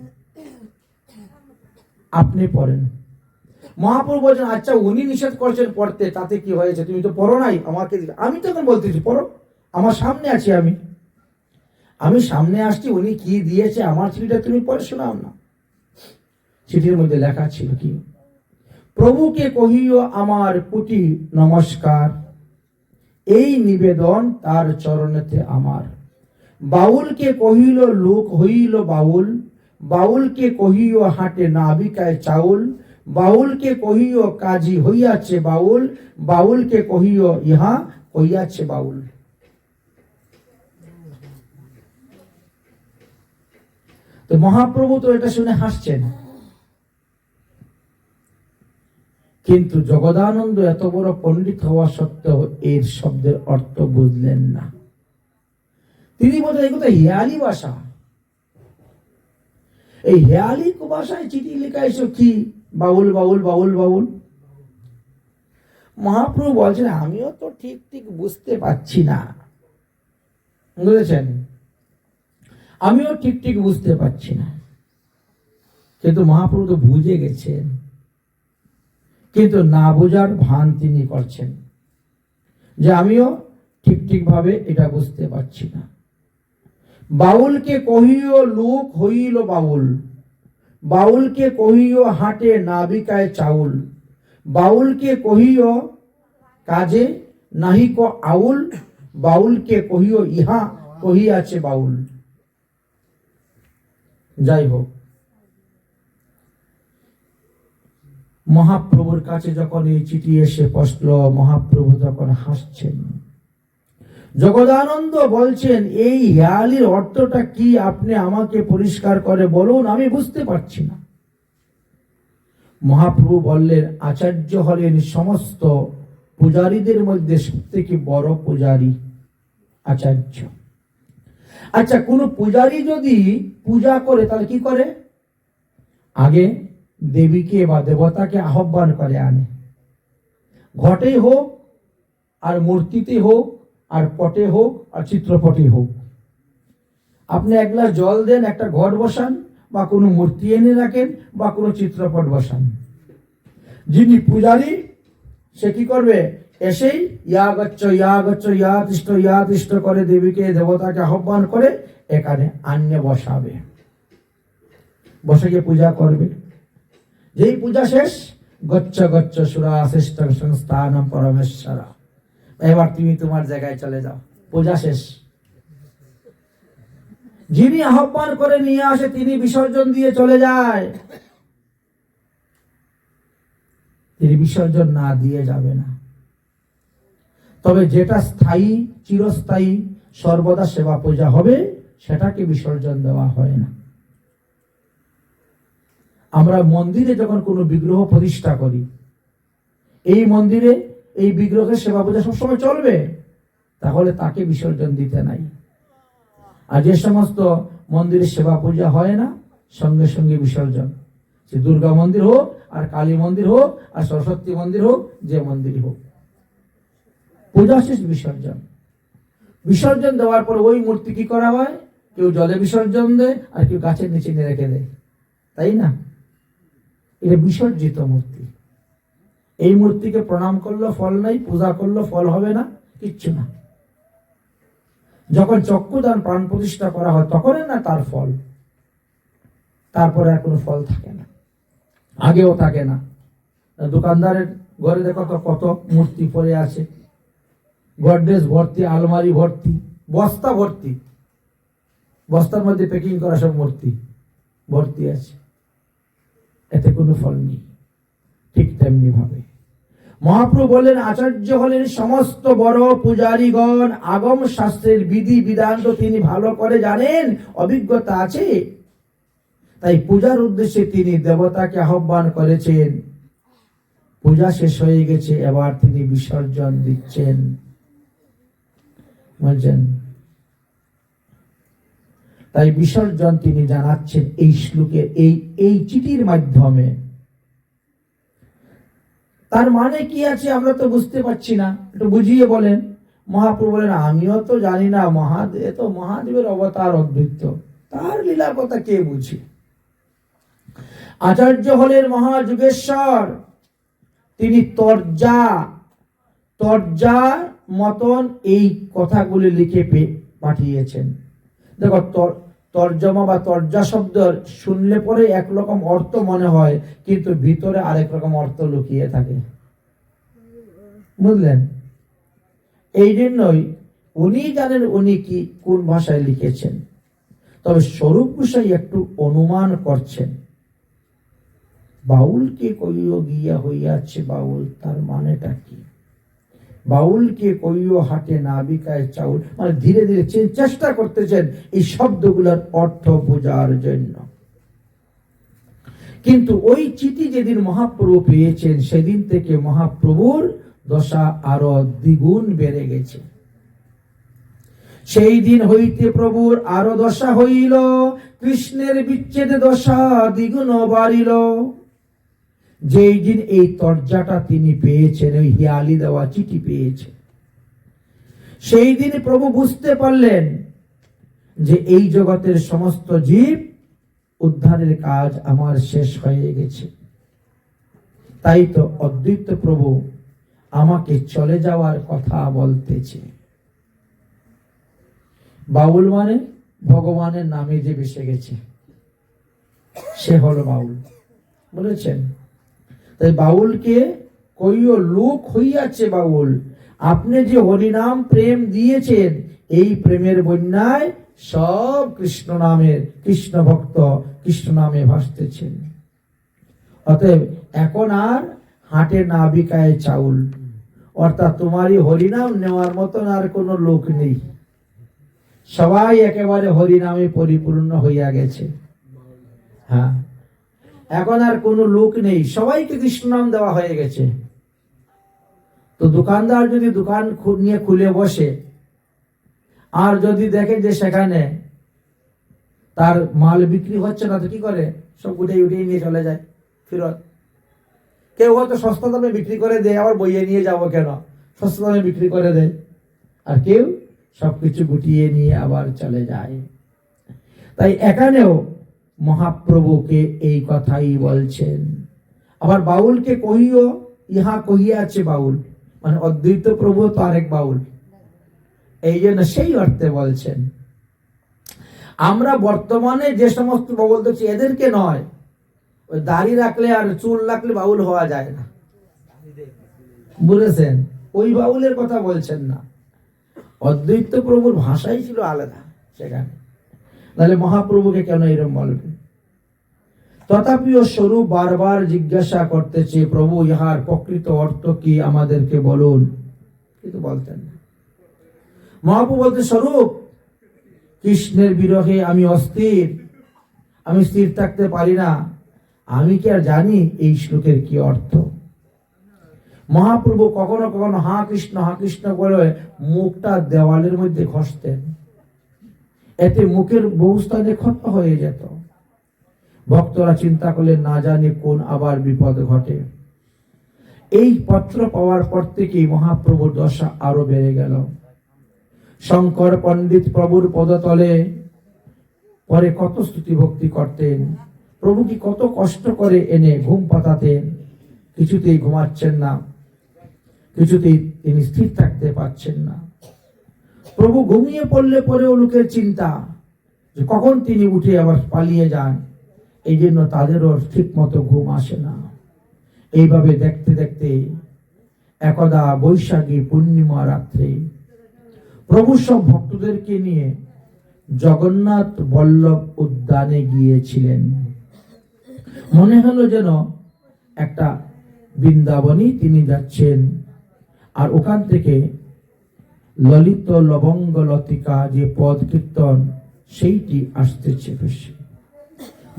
আপনি পড়েন। মহাপ্রভু বলছেন, আচ্ছা, উনি নিষেধ করেছেন পড়তে, তাতে কি হয়েছে, তুমি তো পড়ো নাই, আমাকে দিলে। আমি তখন বলতেছি, পড়ো, আমার সামনে আছি, আমি সামনে আসছি, উনি কি দিয়েছে আমার চিঠিটা তুমি পড়ে শোনাও না। চিঠির মধ্যে লেখা ছিল কি, প্রভুকে কহিও আমার কোটি নমস্কার, এই নিবেদন তার চরণেতে আমার। বাউলকে কহিল লোক হইল বাউল, বাউলকে কহিও হাটে নাবিকায় চাউল, বাউলকে কহিও কাজী হইয়াছে বাউল, বাউলকে কহিও ইহা হইয়াছে বাউল। তো মহাপ্রভু তো এটা শুনে হাসছেন, কিন্তু জগদানন্দ এত বড় পণ্ডিত হওয়া সত্ত্বেও এর শব্দের অর্থ বুঝলেন না। তিনি বলছেন এগুলো হেয়ালি ভাষা, এই হেয়ালি ভাষায় চিঠি লেখা এসব কি বাউল বাউল বাউল বাউল। মহাপ্রভু বলছেন আমিও তো ঠিক ঠিক বুঝতে পারছি না, বুঝেছেন, আমিও ঠিক ঠিক বুঝতে পারছি না। কিন্তু মহাপ্রভু তো বুঝে গেছেন, কিন্তু না বোঝার ভান তিনি করছেন যে আমিও ঠিক ঠিক ভাবে এটা বুঝতে পারছি না। বাউলকে কহিও লোক হইল বাউল, বাউলকে কহিও হাটে নাবিকায় চাউল, বাউলকে কহিও কাজে নাহিক আউল, বাউলকে কহিও ইহা কহিয়াছে বাউল। যাই হোক, মহাপ্রভুর কাছে যখন এই চিঠি এসে পৌঁছল, মহাপ্রভু তখন হাসছেন। জগদানন্দ বলছেন এই হেয়ালির অর্থটা কি আপনি আমাকে পরিষ্কার করে বলুন, আমি বুঝতে পারছি না। মহাপ্রভু বললেন আচার্য হলেন সমস্ত পূজারীদের মধ্যে সব থেকে বড় পূজারী আচার্য। আচ্ছা, কোন পূজারী যদি পূজা করে তাহলে কি করে? আগে দেবীকে বা দেবতাকে আহ্বান করে আনে, ঘটে হোক আর মূর্তিতে হোক আর পটে হোক আর চিত্রপটে হোক। আপনি এক গ্লাস জল দেন, একটা ঘট বসান বা কোনো মূর্তি এনে রাখেন বা কোনো চিত্রপট বসান, যিনি পূজারী সে কি করবে? এসেই ইয়া গচ্ছ ইয়া গচ্ছ ইয়া তিষ্ঠ করে দেবীকে দেবতাকে আহ্বান করে এখানে আন্নে বসাবে, বসে গিয়ে পূজা করবে। যেই পূজা শেষ, গচ্ছ গচ্ছ সুরা শ্রেষ্ঠ সংস্থানম পরমেশ্বর, এবার তুমি তোমার জায়গায় চলে যাও, পূজা শেষ। যিনি আহ্বান করে নিয়ে আসে তিনি বিসর্জন দিয়ে চলে যায়, তিনি বিসর্জন না দিয়ে যাবে না। তবে যেটা স্থায়ী চিরস্থায়ী সর্বদা সেবা পূজা হবে সেটাকে বিসর্জন দেওয়া হয় না। আমরা মন্দিরে যখন কোনো বিগ্রহ প্রতিষ্ঠা করি, এই মন্দিরে এই বিগ্রহের সেবা পূজা সবসময় চলবে, তাহলে তাকে বিসর্জন দিতে নাই। আর যে সমস্ত মন্দিরে সেবা পূজা হয় না, সঙ্গে সঙ্গে বিসর্জন। সে দুর্গা মন্দির হোক আর কালী মন্দির হোক আর সরস্বতী মন্দির হোক, যে মন্দির হোক, পূজা শেষ বিসর্জন। বিসর্জন দেওয়ার পর ওই মূর্তি কি করা হয়? কেউ জলে বিসর্জন দেয় আর কেউ গাছের নিচে নিয়ে রেখে দেয়, তাই না? এটা বিসর্জিত মূর্তি। এই মূর্তিকে প্রণাম করলো ফল নাই, পূজা করলো ফল হবে না, কিচ্ছু না। যখন চক্ষুদান প্রাণ প্রতিষ্ঠা করা হয় তখনই না তার ফল, তারপরে আর কোনো ফল থাকে না, আগেও থাকে না। দোকানদারের ঘরে দেখো তো কত মূর্তি পড়ে আছে, গডরেজ ভর্তি, আলমারি ভর্তি, বস্তা ভর্তি, বস্তার মধ্যে প্যাকিং করা সব মূর্তি ভর্তি আছে, এতে কোনো ফল নেই। ঠিক তেমনি ভাবে মহাপ্রভু বলেন আচার্য হলেন সমস্ত বড় পূজারীগণ, আগম শাস্ত্রের বিধি বিধান তো তিনি ভালো করে জানেন, অভিজ্ঞতা আছে। তাই পূজার উদ্দেশ্যে তিনি দেবতাকে আহ্বান করেছেন। পূজা শেষ হয়ে গেছে, এবার তিনি বিসর্জন দিচ্ছেন, বুঝছেন? তাই বিসর্জন তিনি জানাচ্ছেন এই শ্লোকে, এই চিঠির মাধ্যমে। তার মানে কি আছে আমরা তো বুঝতে পারছি না, একটু বুঝিয়ে বলেন। মহাপ্রভু বলেন আমিও তো জানি না, মহাদেবের অবতার অদ্বৈত, তার লীলা কথা কে বুঝে? আচার্য হলেন মহাযুগেশ্বর, তিনি তর্জা মতন এই কথাগুলি লিখে পাঠিয়েছেন। দেখো, তর্জমা বা তর্জা শব্দ শুনলে পরে একরকম অর্থ মনে হয়, কিন্তু ভিতরে আরেক রকম অর্থ লুকিয়ে থাকে, বুঝলেন? এই জন্যই উনি জানেন উনি কি কোন ভাষায় লিখেছেন। তবে স্বরূপ গোসাই একটু অনুমান করছেন, বাউলকে কইও গিয়া হইয়াছে বাউল, তার মানেটা কি? বাউলকে কইও হাটে না বিকায় চাউল, মানে ধীরে ধীরে চেষ্টা করতেছেন এই শব্দগুলোর অর্থ বোঝার জন্য। কিন্তু ওই চিঠি যেদিন মহাপ্রভু পেয়েছেন সেদিন থেকে মহাপ্রভুর দশা আরো দ্বিগুণ বেড়ে গেছে। সেই দিন হইতে প্রভুর আরো দশা হইল, কৃষ্ণের বিচ্ছেদ দশা দ্বিগুণ বাড়িল। যেই দিন এই তরজাটা তিনি পেয়েছেন, ওই হিয়ালি দেওয়া চিঠি পেয়েছেন, সেই দিন প্রভু বুঝতে পারলেন যে এই জগতের সমস্ত জীব উদ্ধারের কাজ আমার শেষ হয়ে গেছে। তাই তো অদ্বৈত প্রভু আমাকে চলে যাওয়ার কথা বলতেছে। বাউল মানে ভগবানের নামে যে বেসে গেছে সে হলো বাউল বলেছেন। তাই বাউলকে কইও লোক হইয়াছে বাউল, আপনি যে হরিনাম প্রেম দিয়েছেন এই প্রেমের বন্যায় সব কৃষ্ণ নামের কৃষ্ণ ভক্ত কৃষ্ণ নামে ভাসতেছেন। অতএব এখন আর হাটে না বিকায় চাউল, অর্থাৎ তোমারই হরিনাম নেওয়ার মতন আর কোনো লোক নেই, সবাই একেবারে হরিনামে পরিপূর্ণ হইয়া গেছে। হ্যাঁ, এখন আর কোনো লোক নেই, সবাইকে কৃষ্ণ নাম দেওয়া হয়ে গেছে। তো দোকানদার যদি দোকান নিয়ে খুলে বসে আর যদি দেখে যে সেখানে তার মাল বিক্রি হচ্ছে না, তো কি করে? সব উঠে নিয়ে চলে যায় ফেরত। কেউ হয়তো সস্তা দামে বিক্রি করে দেয়, আবার বইয়ে নিয়ে যাব কেন, সস্তা দামে বিক্রি করে দেয়। আর কেউ সবকিছু গুটিয়ে নিয়ে আবার চলে যায়। তাই এখানেও মহাপ্রভুকে এই কথাই বলছেন। আবার বাউলকে কহিও ইহা কহিয়াছে বাউল, মানে অদ্বৈত প্রভু তো আরেক বাউল, এই জন্য সেই অর্থে বলছেন। আমরা বর্তমানে যে সমস্ত বাউল দেখছি এদেরকে নয়, ওই দাড়ি রাখলে আর চুল রাখলে বাউল হওয়া যায় না, বুঝেছেন? ওই বাউলের কথা বলছেন না। অদ্বৈত প্রভুর ভাষাই ছিল আলাদা সেখানে, তাহলে মহাপ্রভুকে কেন এরকম বলবেন? তথাপিও স্বরূপ বারবার জিজ্ঞাসা করতেছে, প্রভু ইহার প্রকৃত অর্থ কি আমাদেরকে বলুন, কিন্তু বলতেন না। মহাপ্রভু বলতে, স্বরূপ কৃষ্ণের বিরহে আমি অস্থির, আমি স্থির থাকতে পারি না, আমি কি আর জানি এই শ্লোকের কি অর্থ? মহাপ্রভু কখনো কখনো হা কৃষ্ণ করে মুখটা দেওয়ালের মধ্যে ঘষতেন, এতে মুখের বহু স্থানে ক্ষত হয়ে যেত। ভক্তরা চিন্তা করলেন না জানে কোন আবার বিপদ ঘটে। এই পত্র পাওয়ার পর থেকেই মহাপ্রভুর দশা আরো বেড়ে গেল। শঙ্কর পণ্ডিত প্রভুর পদতলে পরে কত স্তুতি ভক্তি করতেন, প্রভু কি কত কষ্ট করে এনে ঘুম পাতাতেন, কিছুতেই ঘুমাচ্ছেন না, কিছুতেই তিনি স্থির থাকতে পারছেন না। প্রভু ঘুমিয়ে পড়লে পরেও লোকের চিন্তা যে কখন তিনি উঠে আবার পালিয়ে যান, এই জন্য তাদেরও ঠিক মতো ঘুম আসে না। এইভাবে দেখতে দেখতে একদা বৈশাখী পূর্ণিমা রাত্রে প্রভু সব ভক্তদেরকে নিয়ে জগন্নাথ বল্লভ উদ্যানে গিয়েছিলেন। মনে হলো যেন একটা বৃন্দাবনী তিনি যাচ্ছেন, আর ওখান থেকে ললিত লবঙ্গ লতিকা যে পদ কীর্তন সেইটি আসতেছে বেশি।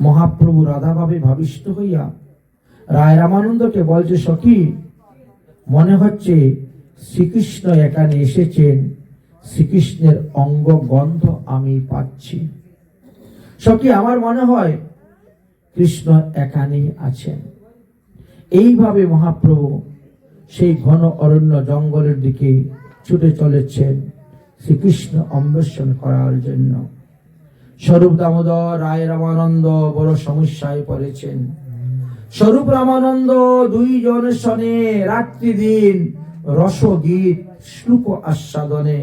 মহাপ্রভু রাধাভাবে ভাবিষ্ট হইয়া রায় রামানন্দকে বলছে, সখী মনে হচ্ছে শ্রীকৃষ্ণ এখানে এসেছেন, শ্রীকৃষ্ণের অঙ্গ গন্ধ আমি পাচ্ছি। সখী আমার মনে হয় কৃষ্ণ এখানেই আছেন। এইভাবে মহাপ্রভু সেই ঘন অরণ্য জঙ্গলের দিকে ছুটে চলেছেন শ্রীকৃষ্ণ অন্বেষণ করার জন্য। স্বরূপ দামোদর রায় রামানন্দ বড় সমস্যায় পড়েছেন। স্বরূপ রামানন্দ দুইজনের সনে রাত্রি দিন রসগীত শ্লোক আস্বাদনে,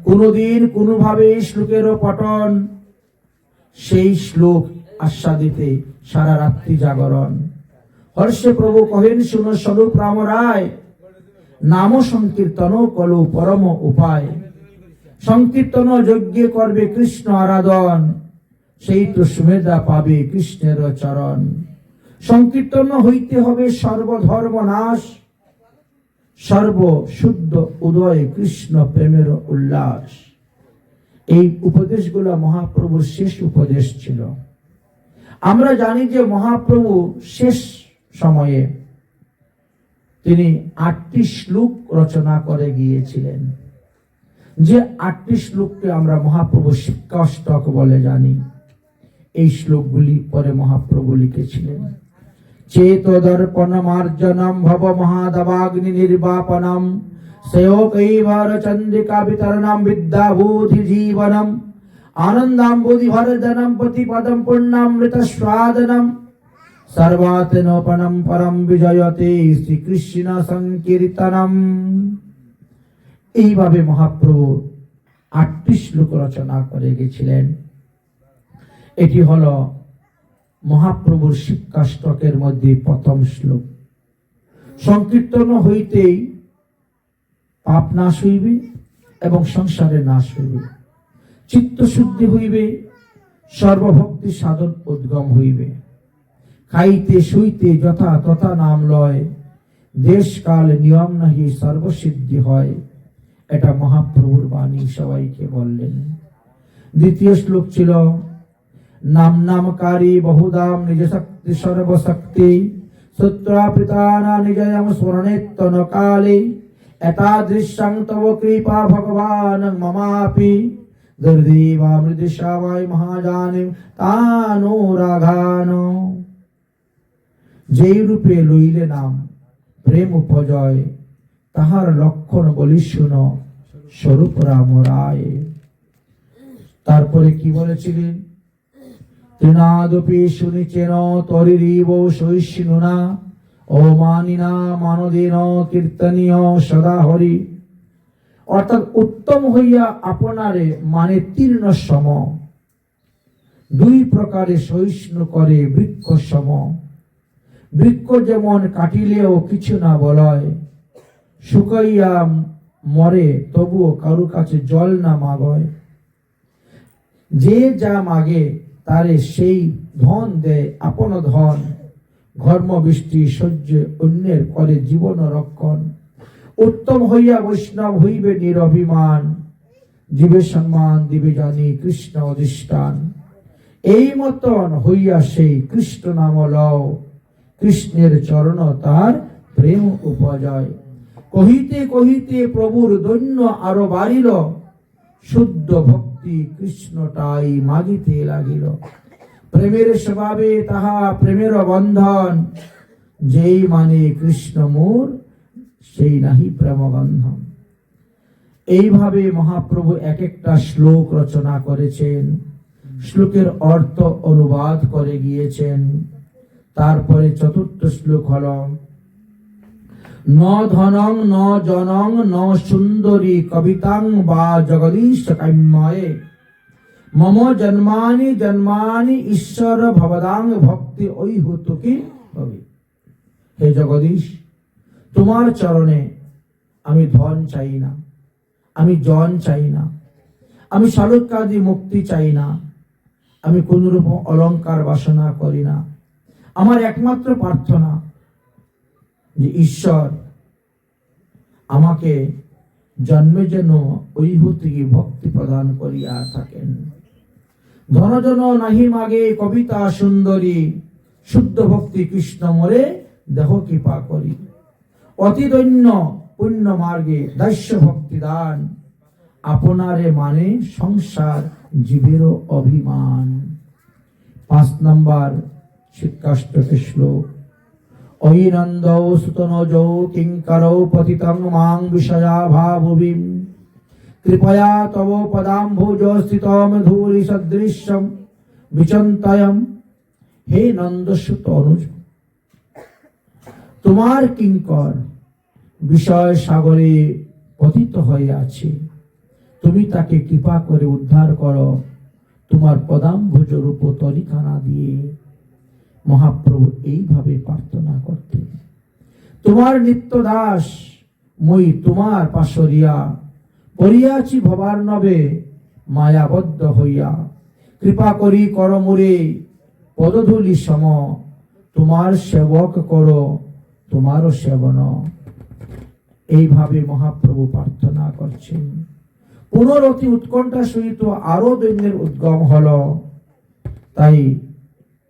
কোনদিন কোনোভাবে শ্লোকেরও পঠন, সেই শ্লোক আস্বাদিতে সারা রাত্রি জাগরণ। হর্ষে প্রভু কহেন, শুনো স্বরূপ রাম রায়, নাম সংকীর্তন কলো পরম উপায়। সংকীর্তন যজ্ঞে করবে কৃষ্ণ আরাধন, সেই তো সুমেধা পাবে কৃষ্ণের চরণ। সংকীর্তন হইতে হবে সর্বধর্ম নাশ, সর্ব শুদ্ধ উদয় কৃষ্ণ প্রেমের উল্লাস। এই উপদেশগুলো মহাপ্রভুর শেষ উপদেশ ছিল। আমরা জানি যে মহাপ্রভু শেষ সময়ে তিনি 8টি শ্লোক রচনা করে গিয়েছিলেন, যে 8টি শ্লোককে আমরা মহাপ্রভু শিক্ষাষ্টক বলে জানি। এই শ্লোকগুলি পরে মহাপ্রভু লিখেছিলেন। চেতদর্পণমার্জনম ভব মহাদবাগ্নি নির্বাপনম সয়োকৈবার চন্দ্রিকা বিতরণম বিদ্যাবুধি জীবনম আনন্দাম্বুধি ভরদনম প্রতিপদম পূর্ণামৃত স্বাদনম সর্বাতনোপনম পরম বিজয়তে শ্রীকৃষ্ণ সংকীর্তনম। এইভাবে মহাপ্রভু 8টি শ্লোক রচনা করে গেছিলেন। এটি হলো মহাপ্রভুর শিক্ষাষ্টকের মধ্যে প্রথম শ্লোক। সংকীর্তন হইতেই পাপ নাশ হইবে এবং সংসারে নাশ হইবে, চিত্ত শুদ্ধি হইবে, সর্বভক্তি সাধন উদ্গম হইবে। খাইতে শুইতে যথা তথা নাম লয়, দেশ কাল নিয়ম নাহি সর্বসিদ্ধি হয়। এটা মহাপ্রভুর বাণী সবাইকে বললেন। দ্বিতীয় শ্লোক ছিল নাম নামকারী বহুদাম নিজ শক্তি সর্বশক্তি সূত্রাপিতানা নিজয়ম স্মরণেত্তন কালে এতাদৃশং তব কৃপা ভগবান মমাপি দুর্দৈবা মৃদুশাবাই মহাজানিম তানুরাঘান। যেই রূপে লইলে নাম প্রেম উপজয়, তাহার লক্ষণ বলি শুন স্বরূপ রাম রায়। তারপরে কি বলেছিলেন? তৃণাদপি শুনিচেন তরিরিব সহিষ্ণুনা ও মানিনা মানদিন কীর্তনীয় সদা হরি। অর্থাৎ উত্তম হইয়া আপনারে মানে তীর্ণ সম, 2 প্রকারে সহিষ্ণু করে বৃক্ষ সম। বৃক্ষ যেমন কাটিলেও কিছু না বলয়, শুকাইয়া মরে তবুও কারু কাছে জল না মাগয়। যে যা মাগে তারে সেই ধন দেয় আপন ধন, ঘর্ম বৃষ্টি সহ্য অন্যের করে জীবন রক্ষণ। উত্তম হইয়া বৈষ্ণব হইবে নিরভিমান, জীবে সম্মান দিবে জানি কৃষ্ণ অধিষ্ঠান। এই মতন হইয়া সেই কৃষ্ণ নাম লও, কৃষ্ণের চরণ তার প্রেম উপজয়। কহিতে কহিতে প্রভুর দৈন্য আরো বাড়িল, শুদ্ধ ভক্তি কৃষ্ণটাই মাগিতে লাগিল। প্রেমের স্বভাবে তাহা প্রেমের বন্ধন, যেই মানে কৃষ্ণ মোর সেই নাহি প্রেমবন্ধন। এইভাবে মহাপ্রভু এক একটা শ্লোক রচনা করেছেন, শ্লোকের অর্থ অনুবাদ করে গিয়েছেন। তারপরে চতুর্থ শ্লোক হল ন ধনং ন জনং ন সুন্দরী কবিতাং বা জগদীশ কাম্যয়ে মম জন্মানি জন্মানি ঈশ্বর ভবদাং ভক্তি ঐহুতুকি ভবে। হে জগদীশ, তোমার চরণে আমি ধন চাই না, আমি জন চাই না, আমি শালুক্যাদি মুক্তি চাই না, আমি কোনরূপ অলংকার বাসনা করি না। আমার একমাত্র প্রার্থনা যে ঈশ্বর আমাকে জন্মে যেন ঐহুতিকি ভক্তি প্রদান করিয়া থাকেন। ধনজন নাহি মাগে কবিতা সুন্দরী, শুদ্ধ ভক্তি কৃষ্ণ মোরে দেহ কৃপা করি। অতি দৈন্য পুণ্য মার্গে দাস্য ভক্তি দান, আপনারে মানে সংসার জীবেরও অভিমান। 5 নম্বর শিক্ষাষ্টকের শ্লোক ঐনন্দৌ সুতনজৌ কিঙ্করৌ পতিতং মাং বিষয়া ভাবুবিম কৃপয়া তব পদাম্ভুজ স্থিতম ধূলি সদৃশ্যম বিচন্তয়ম। হে নন্দসুত অনুজ, তোমার কিঙ্কর বিষয় সাগরে পতিত হয়ে আছে, তুমি তাকে কৃপা করে উদ্ধার করো তোমার পদাম্ভুজ রূপ তরিখানা দিয়ে। মহাপ্রভু এইভাবে প্রার্থনা করতেন। তোমার নিত্য দাস মই তোমার পাশরিয়া, পড়িয়াছি ভবার্ণবে মায়াবদ্ধ হইয়া। কৃপা করি কর মোরে পদধূলি সম, তোমার সেবক করো তোমারও সেবন। এইভাবে মহাপ্রভু প্রার্থনা করছেন। পুনরতি উৎকণ্ঠা সহিত আরো দৈন্যের উদ্গম হল। তাই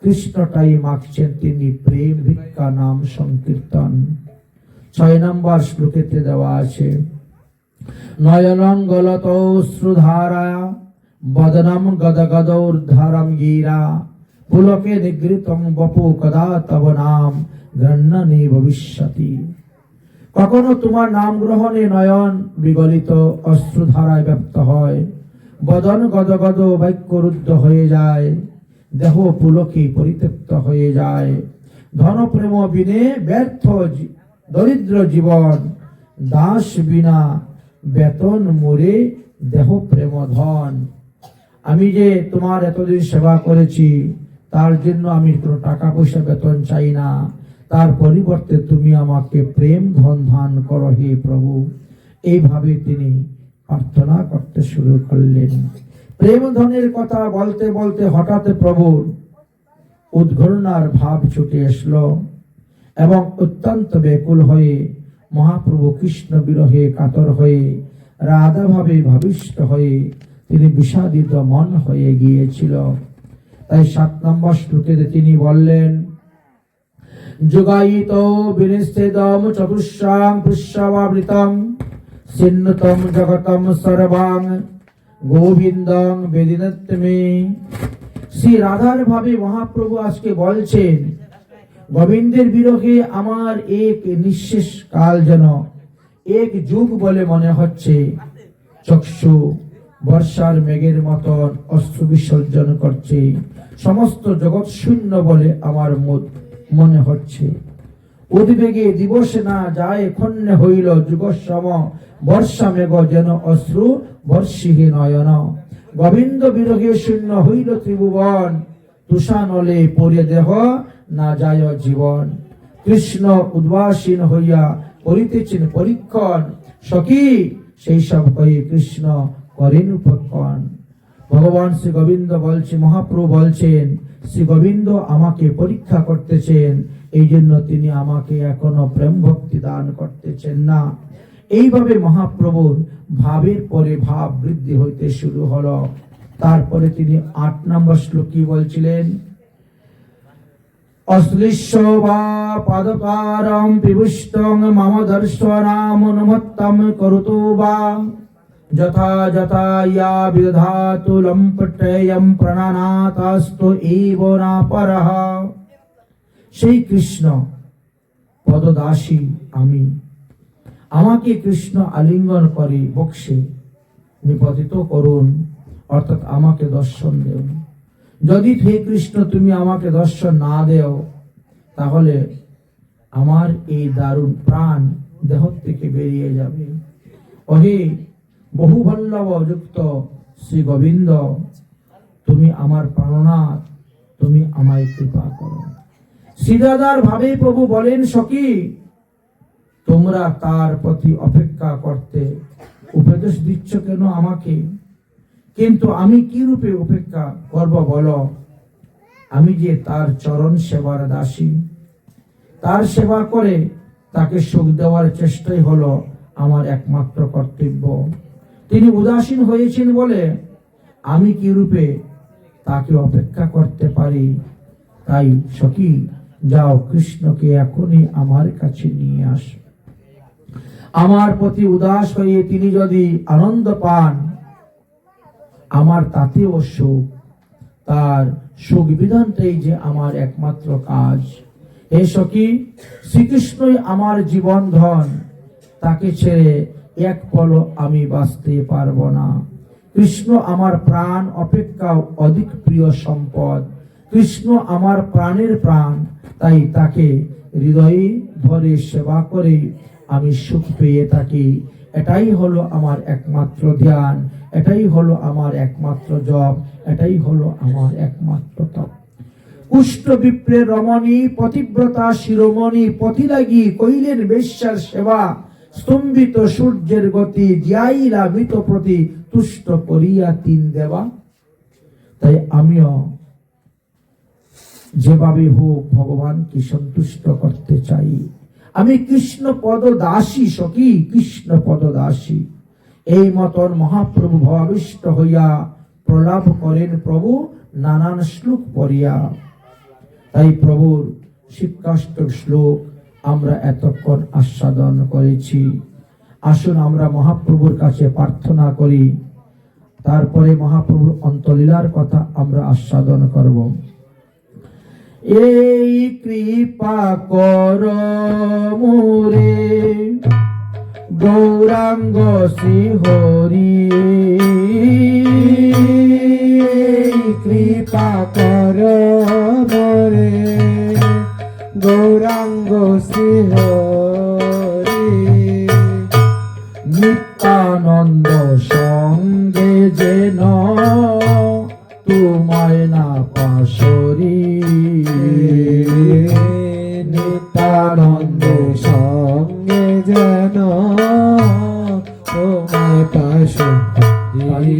কৃষ্ণটাই মাগছেন তিনি প্রেম ভিক্ষা নাম সংকীর্তন। 6 নম্বর শ্লোকেতে দেওয়া আছে, নয়নং গলতশ্রুধারা বদনম গদগদৌর্ধরম গীরা পুলকে নিগৃতং বপু কদা তব নাম গণ্যনে ভবিষ্যতি। কখনো তোমার নাম গ্রহণে নয়ন বিগলিত অশ্রুধারায় ব্যপ্ত হয়, বদন গদগদ বাক্যরুদ্ধ হয়ে যায়, দেহ পুলকে পরিত্যক্ত হয়ে যায়। ধন প্রেম বিনে ব্যর্থ দরিদ্র জীবন, দাস বিনা বেতন মোরে দেহ প্রেম ধন। আমি যে তোমার এতদিন সেবা করেছি, তার জন্য আমি কোনো টাকা পয়সা বেতন চাই না, তার পরিবর্তে তুমি আমাকে প্রেম ধন দান করো হে প্রভু। এইভাবে তিনি প্রার্থনা করতে শুরু করলেন। প্রেম ধনের কথা বলতে বলতে হঠাৎ প্রভুর উদ্ঘটনার ভাব ছুটে আসলো এবং অত্যন্ত ব্যাকুল হয়ে মহাপ্রভু কৃষ্ণ বিরহে কাতর হয়ে রাধা ভাবে ভাবিষ্ট হয়ে তিনি বিষাদিত মন হয়ে গিয়েছিল। তাই 7 নম্বর শ্লোকে তিনি বললেন, যুগায়িত বিনিষ্ঠেদম চতুষ্যাং পুষ্যবাবৃতম সিন্নতম জগতম সর্বাং গোবিন্দং বেদিনত্মে। শ্রী রাধার ভাবে মহাপ্রভু আজকে বলছেন, গোবিন্দের বিরহে আমার এক নিঃশেষ কাল যেন এক যুগ বলে মনে হচ্ছে। চক্ষু বর্ষার মেঘের মতন অশ্রু বিসর্জন করছে, সমস্ত জগৎ শূন্য বলে আমার মনে হচ্ছে। উদ্বেগে দিবস না যায় ক্ষণ্যে হইল যুগসম বর্ষা মেঘ যেন অশ্রু বর্ষিহে নয়ন। গোবিন্দ বিরহে শূন্য হইল ত্রিভুবন, তুষানলে পরে দেহ না যায় জীবন। কৃষ্ণ উদ্বাসীন হইয়া করিতেছেন পরীক্ষণ, সখী সেই সব হয়ে কৃষ্ণ করেন উপক্ষণ। ভগবান শ্রী গোবিন্দ বলছে, মহাপ্রভু বলছেন শ্রী গোবিন্দ আমাকে পরীক্ষা করতেছেন, এই জন্য তিনি আমাকে এখনো প্রেম ভক্তি দান করতেছেন না। এইভাবে মহাপ্রভুর ভাবের পরে ভাব বৃদ্ধি হইতে শুরু হলো। তারপরে তিনি 8 নম্বর শ্লোক কি বলছিলেন, অশ্লিষ্য বা পাদকারম পিবুষ্টং মম দর্শনামনুমত্তম করুতো বা যথা যথা ইয়া বিদধাতু লম্পটেয়ম প্রাণানাতাস্তু এব না পরহ। সেই কৃষ্ণ পদদাসী আমি, আমাকে কৃষ্ণ আলিঙ্গন করে বক্ষে নিপতিত করুন, অর্থাৎ আমাকে দর্শন দেও। যদি হে কৃষ্ণ তুমি আমাকে দর্শন না দেও, তাহলে আমার এই দারুণ প্রাণ দেহ থেকে বেরিয়ে যাবে। ওহে বহু বল্লভ যুক্ত শ্রী গোবিন্দ, তুমি আমার প্রাণনাথ, তুমি আমায় কৃপা করো। শ্রীদাদার ভাবে প্রভু বলেন, সখী তোমরা তার প্রতি অপেক্ষা করতে উপদেশ দিচ্ছ কেন আমাকে? কিন্তু আমি কি রূপে অপেক্ষা করব বলো? আমি যে তার চরণ সেবার দাসী, তার সেবা করে তাকে সুখ দেওয়ার চেষ্টাই হলো আমার একমাত্র কর্তব্য। তিনি উদাসীন হয়েছেন বলে আমি কি রূপে তাকে অপেক্ষা করতে পারি? তাই সখী যাও, কৃষ্ণকে এখনই আমার কাছে নিয়ে আস। আমার প্রতি উদাস হয়ে তিনি যদি আনন্দ পান, আমার তাতেও সুখ। তার সুখ বিধানটাই যে আমার একমাত্র কাজ। হে সখী, শ্রীকৃষ্ণই আমার জীবন ধন, তাকে ছেড়ে এক পল আমি বাঁচতে পারবো না। কৃষ্ণ আমার প্রাণ অপেক্ষা অধিক প্রিয় সম্পদ। কৃষ্ণ আমার প্রাণের প্রাণ, তাই তাকে হৃদয়ে ধরে সেবা করে আমি সুখ পেয়ে থাকি। এটাই হলো আমার একমাত্র ধ্যান, এটাই হলো আমার একমাত্র জপ, এটাই হলো আমার একমাত্র তপ। কুষ্ঠ বিপ্রের রমণী পতিব্রতা শিরোমণি পথিলাগী কইলেন বেশ্যার সেবা। স্তম্ভিত সূর্যের গতি জিয়াইলা মৃত প্রতি তুষ্ট করিয়া তিন দেবা। তাই আমিও যেভাবে হোক ভগবানকে সন্তুষ্ট করতে চাই। আমি কৃষ্ণ পদ দাসী সখী, কৃষ্ণ পদ দাসী। এই মতন মহাপ্রভু ভাবাবিষ্ট হইয়া প্রলাপ করেন প্রভু নানান শ্লোক পড়িয়া। তাই প্রভুর শিক্ষাষ্টক শ্লোক আমরা এতক্ষণ আস্বাদন করেছি। আসুন আমরা মহাপ্রভুর কাছে প্রার্থনা করি, তারপরে মহাপ্রভুর অন্তলীলার কথা আমরা আস্বাদন করব। এই কৃপা কর মোরে গৌরাঙ্গ শ্রী হরি, কৃপা কর মোরে গৌরাঙ্গ শ্রী হরি, নিত্যানন্দ সঙ্গে যেন তোমায় না পাশরি, নিত্যানন্দ সঙ্গে যেন তোমায় পাশরি।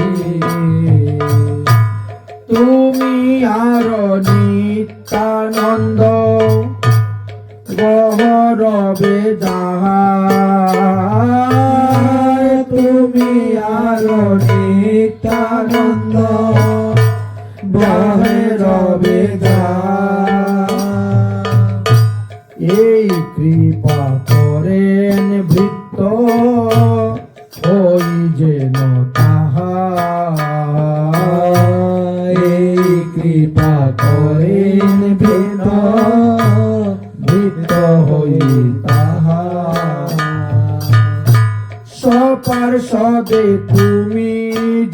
তুমি আর নিত্যানন্দ গহরবে যাহার, তুমি আর নিত্যানন্দ গহরবে যাহার, এই কৃপা করেন ভৃত্য ওই যেন তাহার, এই কৃপা করেন ভৃত্য ভৃত্য হই তাহার। সপার্ষদে তুমি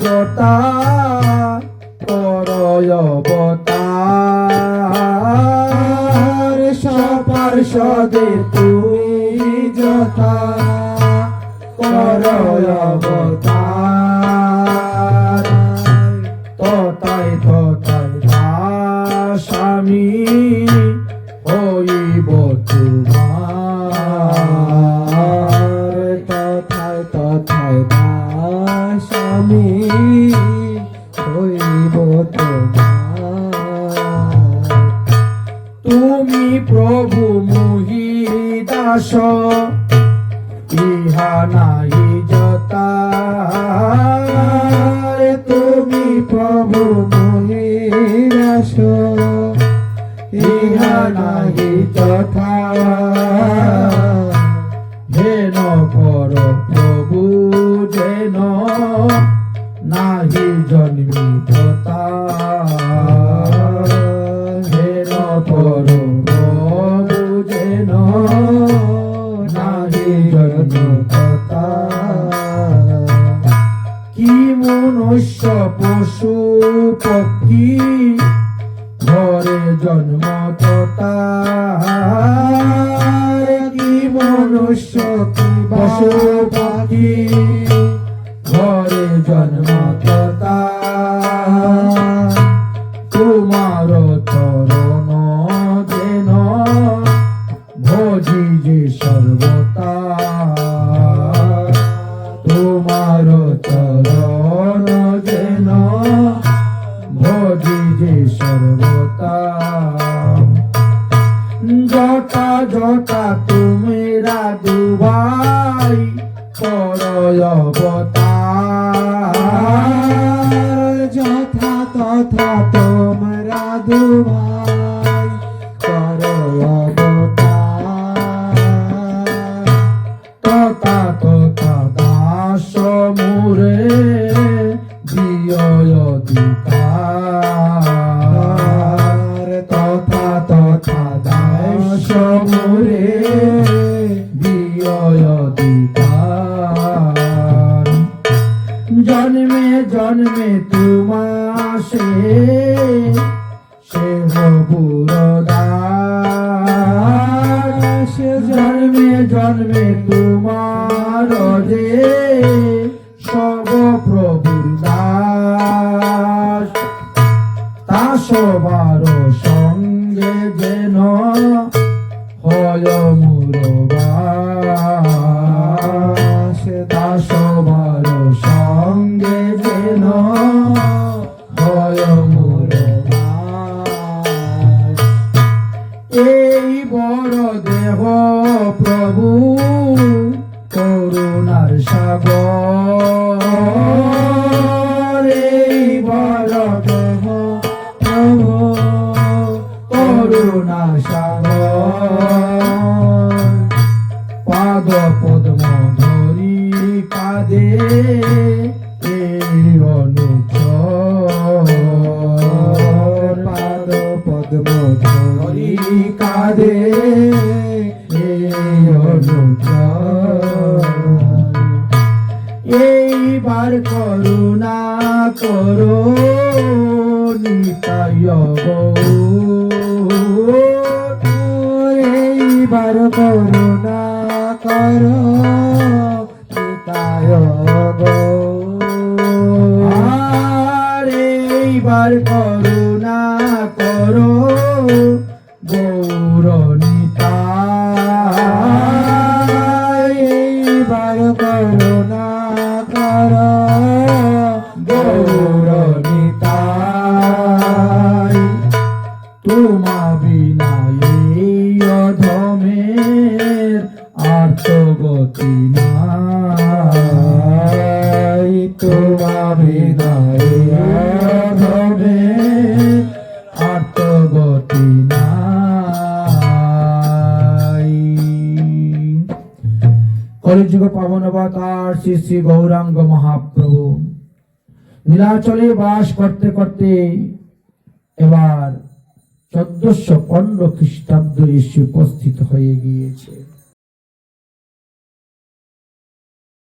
যথা করয় অবতার, সপার্ষদে তুমি যথা করয় অবতার, তথায় তথায় দাসামি হইব তোমার, তথায় তথায় দাসামি হইব তোমার। তুমি প্রভু মোহি দাস ইহা নাহি যতা, তুমি প্রভু মোহি দাস ইহা নাহি যথা, হেন কর প্রভু যেন নাহি জন্মি যতা, হেন কর প্রভু যেন নাহি জন্মি যতা। কি মনুষ্য পশু পক্ষী ঘরে জন্ম তথা, কি মনুষ্য কি পশু পক্ষী ঘরে জন্ম তথা, তোমার চরণ যেন ভজি যে সর্বতা, তোমার চরণ যেন ভজি যে সর্বতা। যথা যথা তোমরা দুভাই করয় অবতার, যথা তথা তোমরা দুভাই করয় অবতার, তথা তথা দাস মোরে দিয় অধিকার, তথা তথা দাস মোরে দিয় অধিকার। জন্মে জন্মে তোমাসে সে বুরদাস, জন্মে জন্মে তোমার যে সব প্রভুর দাস, তা সবার সঙ্গে যেন হয় মুরবাস, তা সবার সঙ্গে যেন হয় মুরবাস। এই বড় দেহ প্রভু করুণার সাগর এইবার দেহ প্রভু করুণার সাগর পাদ পদ্ম ধরি কাঁদে এই অনুচর পাদ পদ্ম ধরি ধরি কাঁদে এই অনুচর এইবার করুণা করো নিতাই গৌর। এইবার করুণা কর পিতায় আর এইবার করুণা করো গৌর নিতাই এইবার করুণা কর গৌর নিতাই তোমা বিনা এই অধমের আত্মগতি নাই তোমা বিনা এই অধমের আত্মগতি নাই। কলিযুগ পাবন অবতার শ্রী শ্রী গৌরাঙ্গ মহাপ্রভু নীলাচলে বাস করতে করতে এবার 1415 খ্রিস্টাব্দ এসে উপস্থিত হয়ে গিয়েছে।